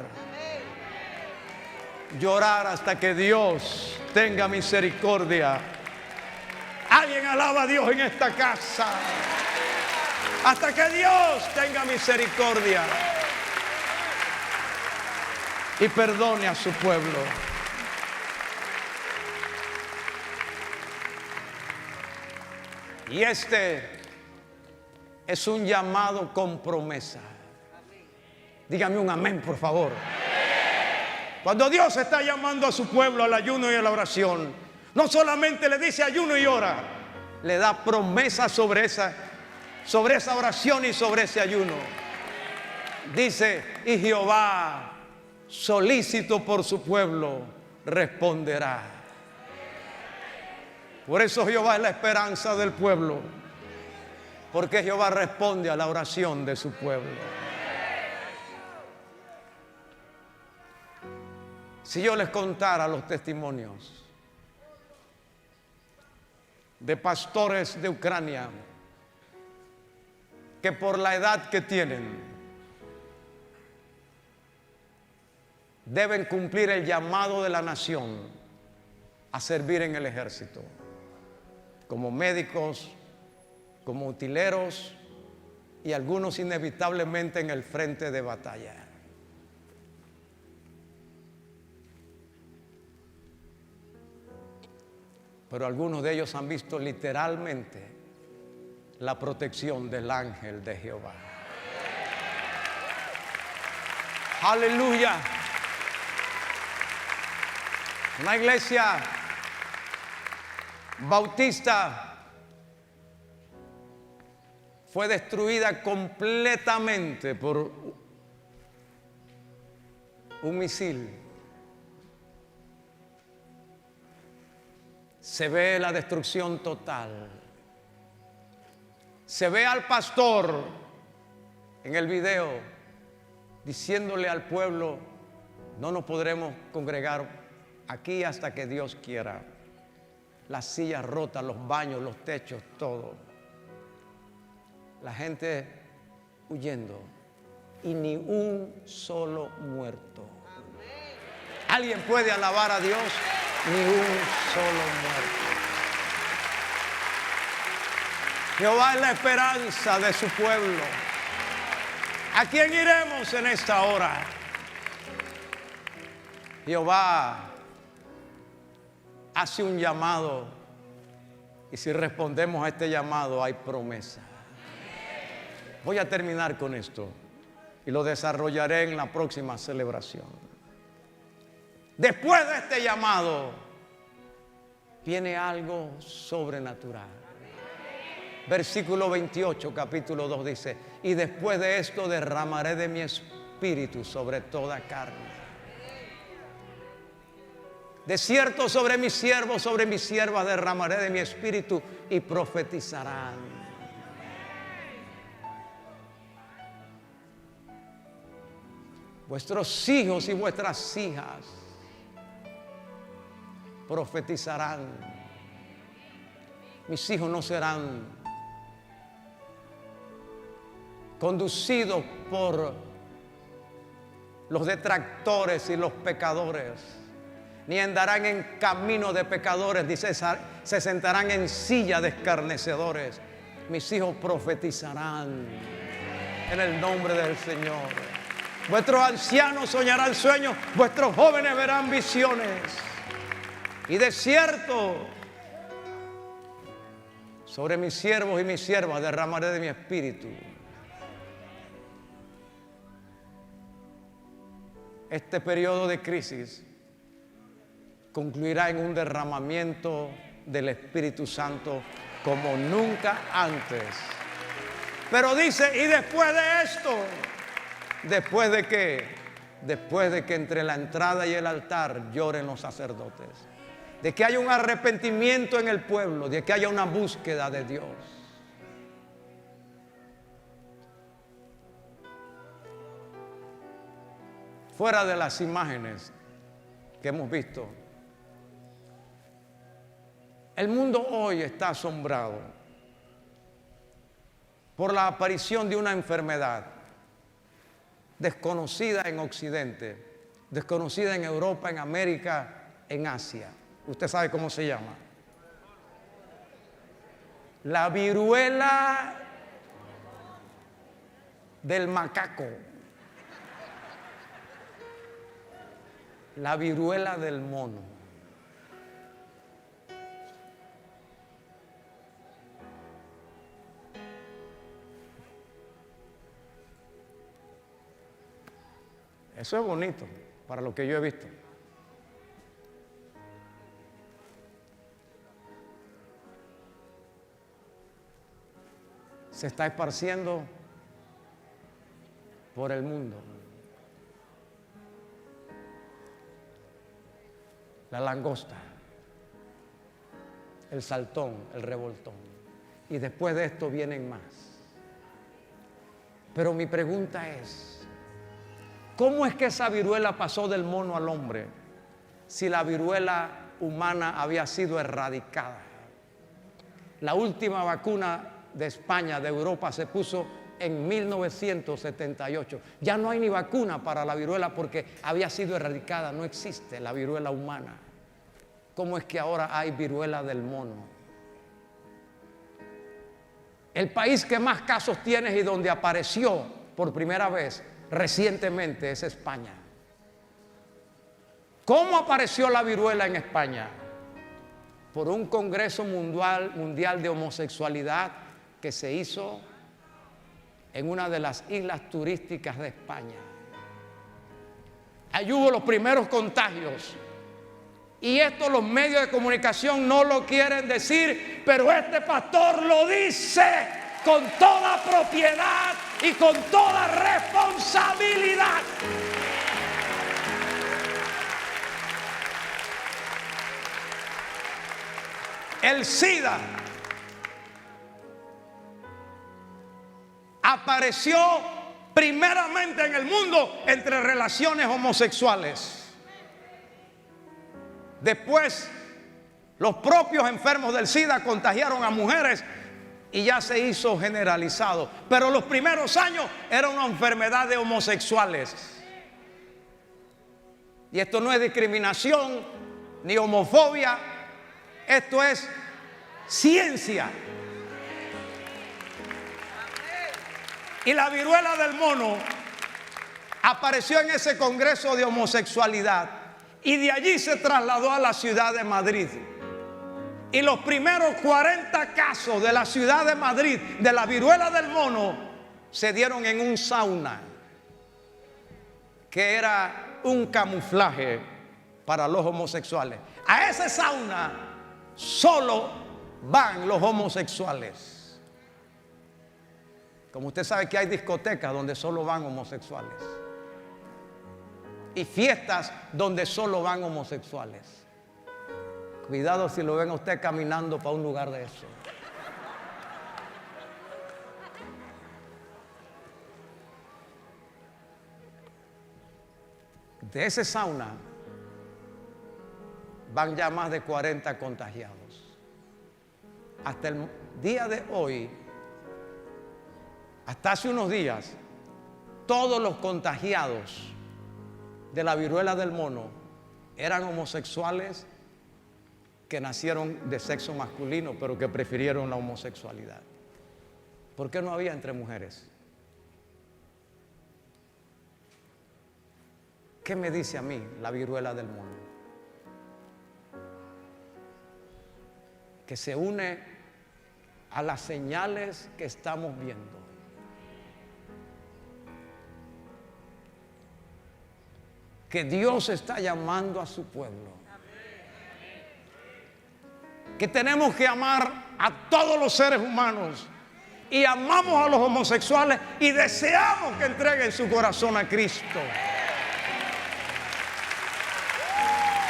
llorar hasta que Dios tenga misericordia. Alguien alaba a Dios en esta casa. Hasta que Dios tenga misericordia y perdone a su pueblo. Y este es un llamado con promesa. Dígame un amén, por favor. Cuando Dios está llamando a su pueblo al ayuno y a la oración, no solamente le dice ayuno y ora, le da promesa sobre esa oración y sobre ese ayuno. Dice, y Jehová, solícito por su pueblo, responderá. Por eso Jehová es la esperanza del pueblo, porque Jehová responde a la oración de su pueblo. Si yo les contara los testimonios de pastores de Ucrania que por la edad que tienen deben cumplir el llamado de la nación a servir en el ejército, como médicos, como utileros y algunos inevitablemente en el frente de batalla. Pero algunos de ellos han visto literalmente la protección del ángel de Jehová. Aleluya. Una iglesia bautista fue destruida completamente por un misil. Se ve la destrucción total. Se ve al pastor en el video diciéndole al pueblo: no nos podremos congregar aquí hasta que Dios quiera. Las sillas rotas, los baños, los techos, todo. La gente huyendo y ni un solo muerto. ¿Alguien puede alabar a Dios? Ni un solo muerto. Jehová es la esperanza de su pueblo. ¿A quién iremos en esta hora? Jehová hace un llamado, y si respondemos a este llamado hay promesa. Voy a terminar con esto y lo desarrollaré en la próxima celebración. Después de este llamado viene algo sobrenatural. Versículo 28, capítulo 2 dice: y después de esto derramaré de mi espíritu sobre toda carne. De cierto, sobre mis siervos, sobre mis siervas derramaré de mi espíritu y profetizarán. Vuestros hijos y vuestras hijas profetizarán. Mis hijos no serán conducidos por los detractores y los pecadores, ni andarán en camino de pecadores, ni se sentarán en silla de escarnecedores. Mis hijos profetizarán en el nombre del Señor. Vuestros ancianos soñarán sueños, vuestros jóvenes verán visiones. Y de cierto, sobre mis siervos y mis siervas derramaré de mi espíritu. Este periodo de crisis concluirá en un derramamiento del Espíritu Santo como nunca antes. Pero dice: y después de esto, ¿después de qué? Después de que entre la entrada y el altar lloren los sacerdotes, de que haya un arrepentimiento en el pueblo, de que haya una búsqueda de Dios. Fuera de las imágenes que hemos visto, el mundo hoy está asombrado por la aparición de una enfermedad desconocida en Occidente, desconocida en Europa, en América, en Asia. Usted sabe cómo se llama: la viruela del macaco, la viruela del mono. Eso es bonito para lo que yo he visto. Se está esparciendo por el mundo. La langosta, el saltón, el revoltón. Y después de esto vienen más. Pero mi pregunta es: ¿cómo es que esa viruela pasó del mono al hombre si la viruela humana había sido erradicada? La última vacuna de España, de Europa, se puso en 1978. Ya no hay ni vacuna para la viruela porque había sido erradicada. No existe la viruela humana. ¿Cómo es que ahora hay viruela del mono? El país que más casos tiene y donde apareció por primera vez recientemente es España. ¿Cómo apareció la viruela en España? Por un congreso mundial de homosexualidad que se hizo en una de las islas turísticas de España. Allí hubo los primeros contagios. Y esto los medios de comunicación no lo quieren decir, pero este pastor lo dice con toda propiedad y con toda responsabilidad. El SIDA apareció primeramente en el mundo entre relaciones homosexuales. Después, los propios enfermos del SIDA contagiaron a mujeres y ya se hizo generalizado. Pero los primeros años era una enfermedad de homosexuales. Y esto no es discriminación ni homofobia, esto es ciencia. Y la viruela del mono apareció en ese congreso de homosexualidad y de allí se trasladó a la ciudad de Madrid. Y los primeros 40 casos de la ciudad de Madrid de la viruela del mono se dieron en un sauna, que era un camuflaje para los homosexuales. A ese sauna solo van los homosexuales. Como usted sabe que hay discotecas donde solo van homosexuales y fiestas donde solo van homosexuales. Cuidado si lo ven a usted caminando para un lugar de eso. De ese sauna van ya más de 40 contagiados. Hasta el día de hoy, hasta hace unos días, todos los contagiados de la viruela del mono eran homosexuales que nacieron de sexo masculino, pero que prefirieron la homosexualidad. ¿Por qué no había entre mujeres? ¿Qué me dice a mí la viruela del mono? Que se une a las señales que estamos viendo. Que Dios está llamando a su pueblo. Que tenemos que amar a todos los seres humanos. Y amamos a los homosexuales y deseamos que entreguen su corazón a Cristo.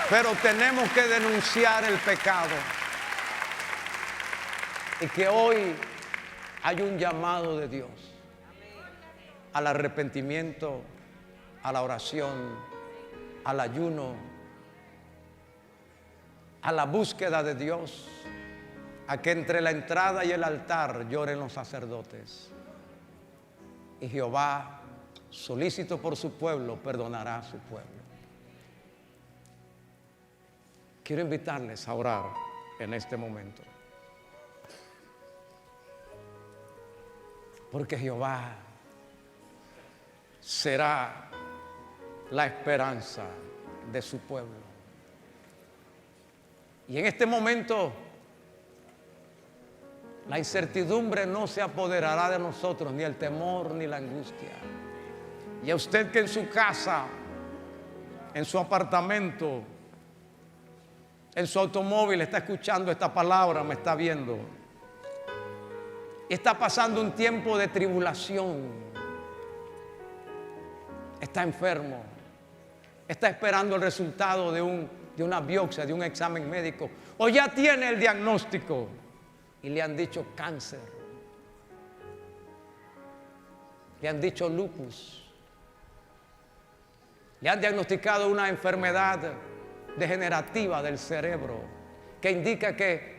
Pero tenemos que denunciar el pecado. Y que hoy hay un llamado de Dios al arrepentimiento, a la oración, al ayuno, a la búsqueda de Dios, a que entre la entrada y el altar lloren los sacerdotes. Y Jehová, solícito por su pueblo, perdonará a su pueblo. Quiero invitarles a orar en este momento. Porque Jehová será la esperanza de su pueblo. Y en este momento la incertidumbre no se apoderará de nosotros, ni el temor ni la angustia. Y a usted que en su casa, en su apartamento, en su automóvil está escuchando esta palabra, me está viendo, está pasando un tiempo de tribulación, está enfermo, está esperando el resultado de una biopsia, de un examen médico, o ya tiene el diagnóstico y le han dicho cáncer, le han dicho lupus, le han diagnosticado una enfermedad degenerativa del cerebro que indica que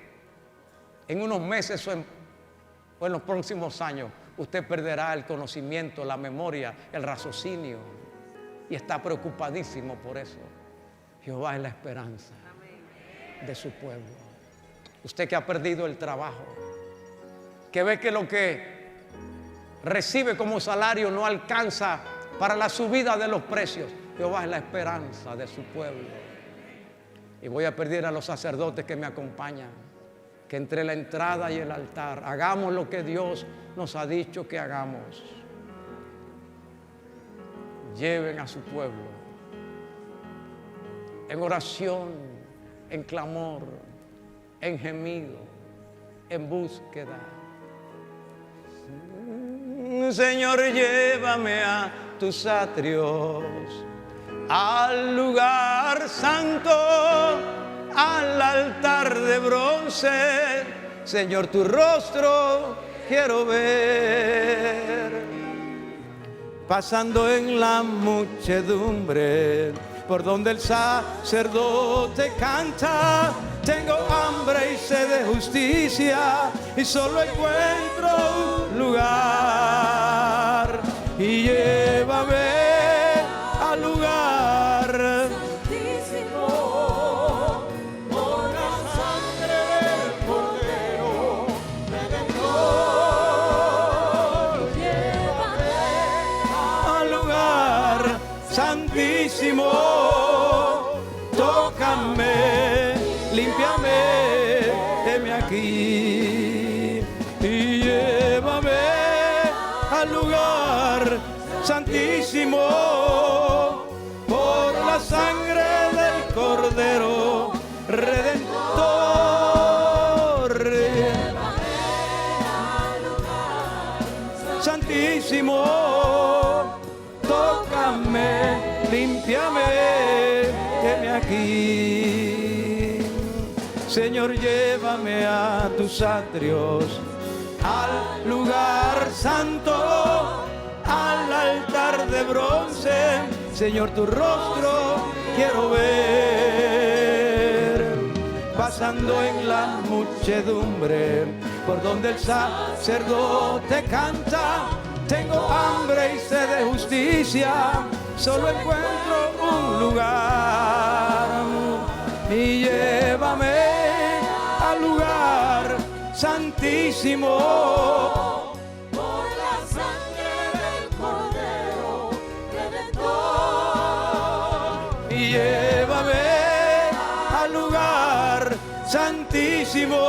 en unos meses o en los próximos años usted perderá el conocimiento, la memoria, el raciocinio, y está preocupadísimo por eso. Jehová es la esperanza de su pueblo. Usted que ha perdido el trabajo, que ve que lo que recibe como salario no alcanza para la subida de los precios, Jehová es la esperanza de su pueblo. Y voy a pedir a los sacerdotes que me acompañan que entre la entrada y el altar hagamos lo que Dios nos ha dicho que hagamos. Lleven a su pueblo en oración, en clamor, en gemido, en búsqueda. Señor, llévame a tus atrios, al lugar santo, al altar de bronce. Señor, tu rostro quiero ver. Pasando en la muchedumbre, por donde el sacerdote canta, tengo hambre y sed de justicia, y solo encuentro un lugar. Y llévame al lugar santísimo, por la sangre del Cordero Redentor. Llévame límpiame, heme aquí y llévame al lugar santísimo por la sangre del Cordero Redentor. Llévame al lugar santísimo, tócame, límpiame, heme aquí. Señor, llévame a tus atrios, al lugar santo, al altar de bronce. Señor, tu rostro quiero ver. Pasando en la muchedumbre, por donde el sacerdote canta, tengo hambre y sed de justicia, solo encuentro un lugar. Y llévame al lugar santísimo por la sangre del Cordero Redentor. Y llévame al lugar santísimo,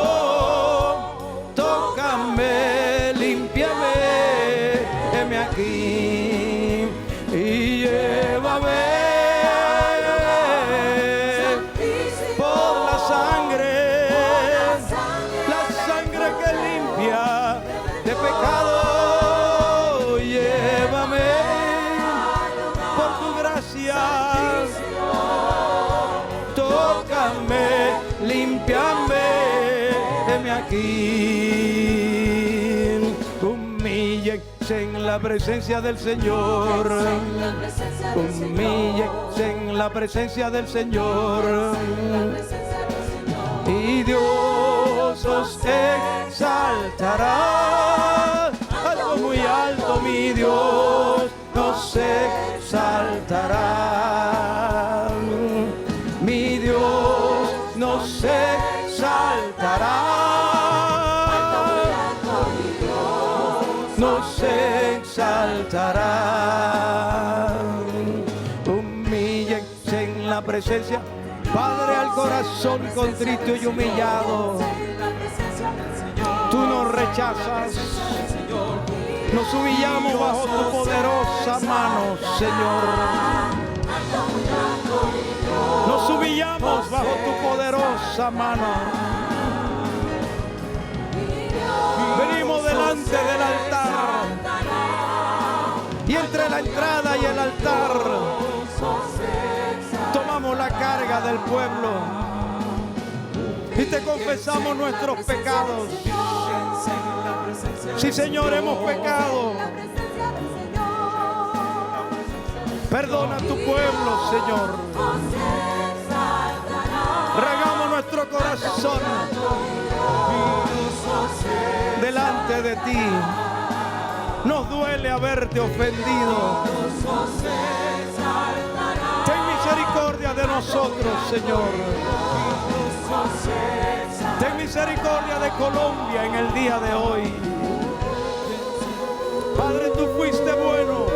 tócame, límpiame, heme aquí y llévame por la sangre que limpia de pecado. Llévame por tu gracia, tócame, límpiame, heme aquí. Humíllense en la presencia del Señor, humíllense en la presencia del Señor, y Dios os exaltará. Alto, muy alto, mi Dios nos exaltará. Mi Dios nos exaltará. Nos exaltará. Humíllense en la presencia, Padre, al corazón contrito y humillado. Tú nos rechazas, nos humillamos bajo tu poderosa mano, Señor. Nos humillamos bajo tu poderosa mano. Venimos delante del altar, y entre la entrada y el altar tomamos la carga del pueblo y te confesamos nuestros pecados. Sí, Señor, hemos pecado. Perdona a tu pueblo, Señor. Regamos nuestro corazón delante de ti. Nos duele haberte ofendido. Ten misericordia de nosotros, Señor. Ten misericordia de Colombia en el día de hoy. Padre, tú fuiste bueno.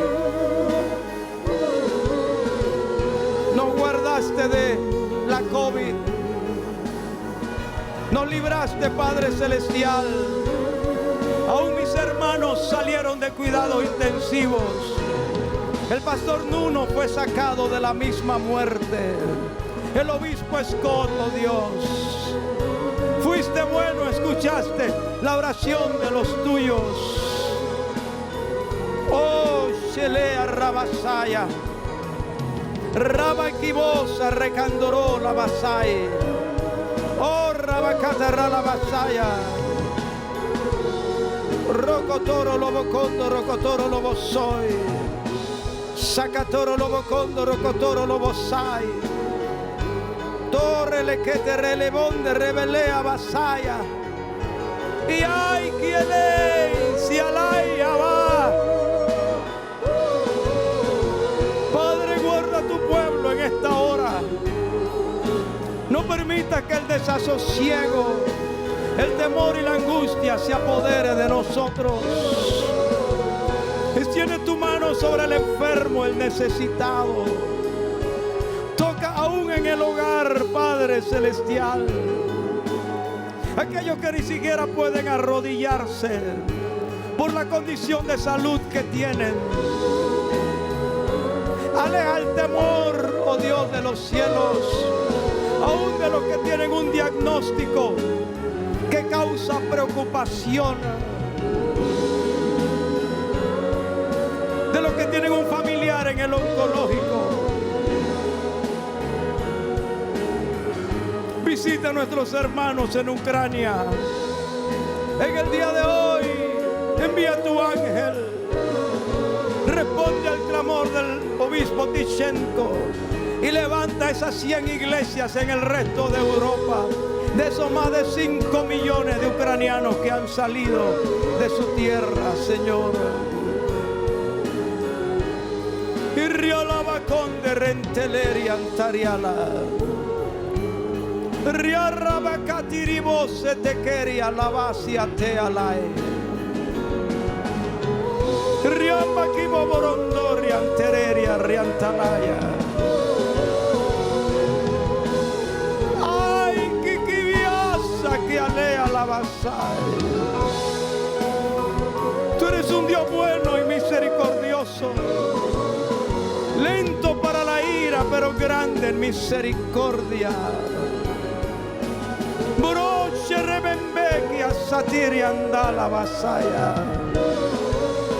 Nos guardaste de la COVID. Nos libraste, Padre Celestial. Aún mis hermanos salieron de cuidados intensivos. El pastor Nuno fue sacado de la misma muerte. El obispo Escoto, Dios. Fuiste bueno, escuchaste la oración de los tuyos. Oh, Shelea Rabasaya. Rabaquibosa recandoró la basaya. Oh, Rabacatara la basaya. Rocotoro lobocondo, rocotoro lobosoy. Sacatoro lobocondo, rocotoro lobosai. Torre le que te relevonde rebelea basaya. Y ay, quien es, si alaya va. Padre, guarda tu pueblo en esta hora. No permita que el desasosiego, el temor y la angustia se apodere de nosotros. Extiende tu mano sobre el enfermo, el necesitado. Toca aún en el hogar, Padre. Padre Celestial. Aquellos que ni siquiera pueden arrodillarse por la condición de salud que tienen. Aleja el temor, oh Dios de los cielos, aún de los que tienen un diagnóstico que causa preocupación, de los que tienen un familiar en el oncológico. Visita a nuestros hermanos en Ucrania. En el día de hoy, envía tu ángel. Responde al clamor del obispo Tichenko y levanta esas 100 iglesias en el resto de Europa, de esos más de 5 millones de ucranianos que han salido de su tierra, Señor. Y riolabacón de renteleri antariala. Riarrabacatiribo se te quería lavasia te alae. Riambaquibo borondo riantereria riantalaya. Ay, kikiviasa que alea la basai. Tú eres un Dios bueno y misericordioso, lento para la ira, pero grande en misericordia. Broche rebembequia satiri andala basaya.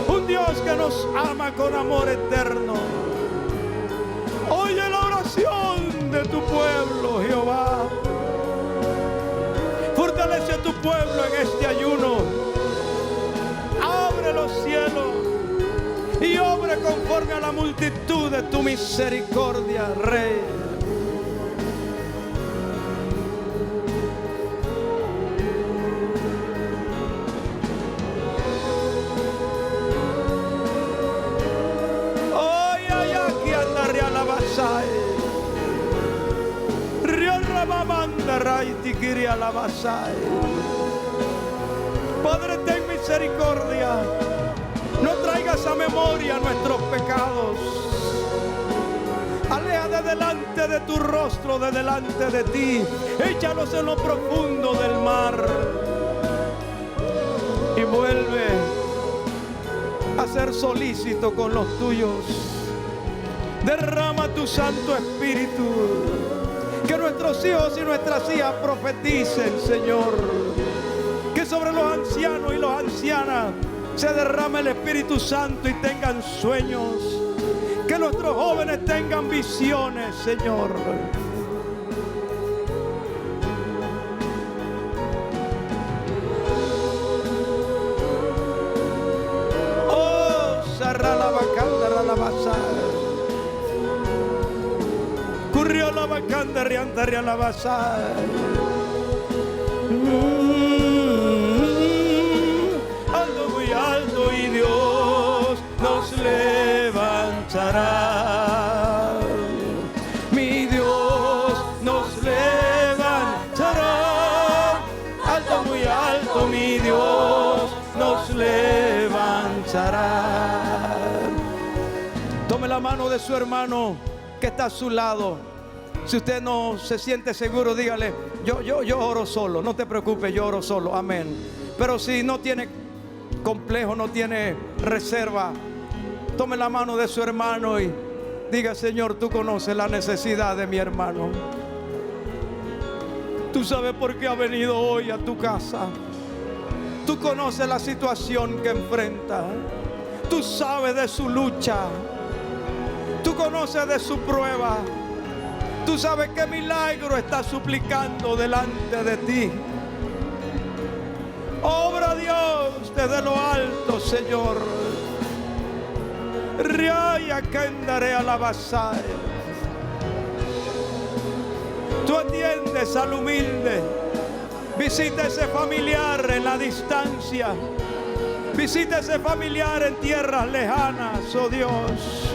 Un Dios que nos ama con amor eterno. Oye la oración de tu pueblo, Jehová. Fortalece a tu pueblo en este ayuno. Abre los cielos y obre conforme a la multitud de tu misericordia, Rey. Padre, ten misericordia. No traigas a memoria nuestros pecados. Aleja de delante de tu rostro, de delante de ti. Échalos en lo profundo del mar. Y vuelve a ser solícito con los tuyos. Derrama tu Santo Espíritu. Que nuestros hijos y nuestras hijas profeticen, Señor. Que sobre los ancianos y las ancianas se derrame el Espíritu Santo y tengan sueños. Que nuestros jóvenes tengan visiones, Señor. Oh, sarra la bacanda, la basada. Currió la bacanda, riantaria la basada. Alto, muy alto, y Dios nos levantará. Mi Dios nos levantará. Alto, muy alto, mi Dios nos levantará. Tome la mano de su hermano que está a su lado. Si usted no se siente seguro, dígale: yo oro solo. No te preocupes, yo oro solo. Amén. Pero si no tiene complejo, no tiene reserva, tome la mano de su hermano y diga: Señor, tú conoces la necesidad de mi hermano. Tú sabes por qué ha venido hoy a tu casa. Tú conoces la situación que enfrenta. Tú sabes de su lucha. Tú conoces de su prueba. Tú sabes qué milagro está suplicando delante de ti. Obra Dios desde lo alto, Señor. Riaya kendare a la basaya. Tú atiendes al humilde. Visita ese familiar en la distancia. Visita ese familiar en tierras lejanas, oh Dios.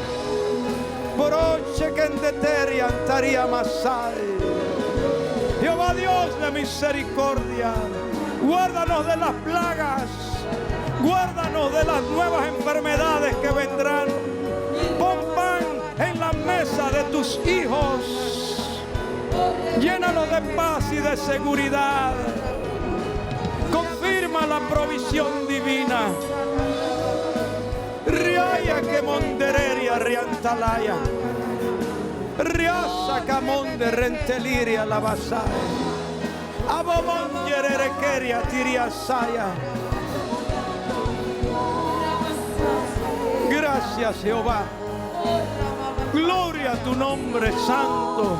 Jehová Dios de misericordia, guárdanos de las plagas, guárdanos de las nuevas enfermedades que vendrán. Pon pan en la mesa de tus hijos. Llénalo de paz y de seguridad. Confirma la provisión divina. Riaya que mondereria riantalaya. Riasa camonde renteliria la basaya. Abomon yererequeria tiriasaya. Gracias, Jehová. Gloria a tu nombre santo.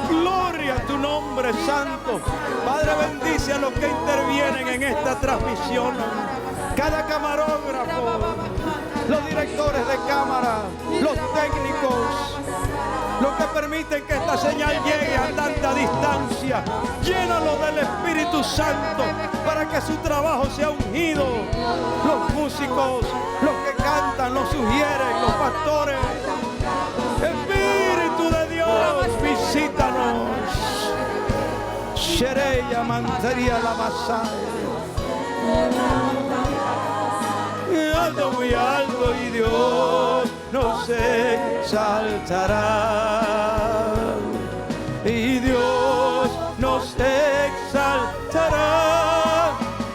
Gloria a tu nombre santo. Padre, bendice a los que intervienen en esta transmisión. Cada camarógrafo, los directores de cámara, los técnicos, los que permiten que esta señal llegue a tanta distancia. Llénalo del Espíritu Santo para que su trabajo sea ungido. Los músicos, los que cantan, los sugieren, los pastores. Espíritu de Dios, visítanos. Shereya mantería la basaya. Alto, muy alto, y Dios nos exaltará. Y Dios nos exaltará.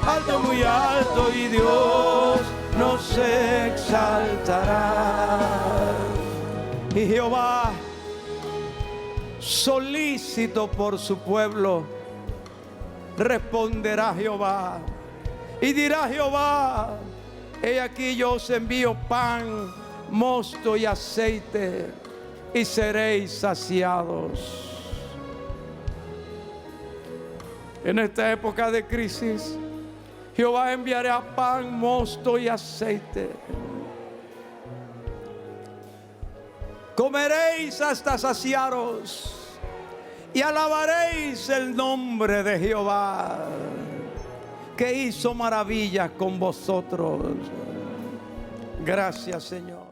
Alto, muy alto, y Dios nos exaltará. Y Jehová, solícito por su pueblo, responderá Jehová. Y dirá Jehová: he aquí yo os envío pan, mosto y aceite, y seréis saciados. En esta época de crisis, Jehová enviará pan, mosto y aceite. Comeréis hasta saciaros y alabaréis el nombre de Jehová, que hizo maravillas con vosotros. Gracias, Señor.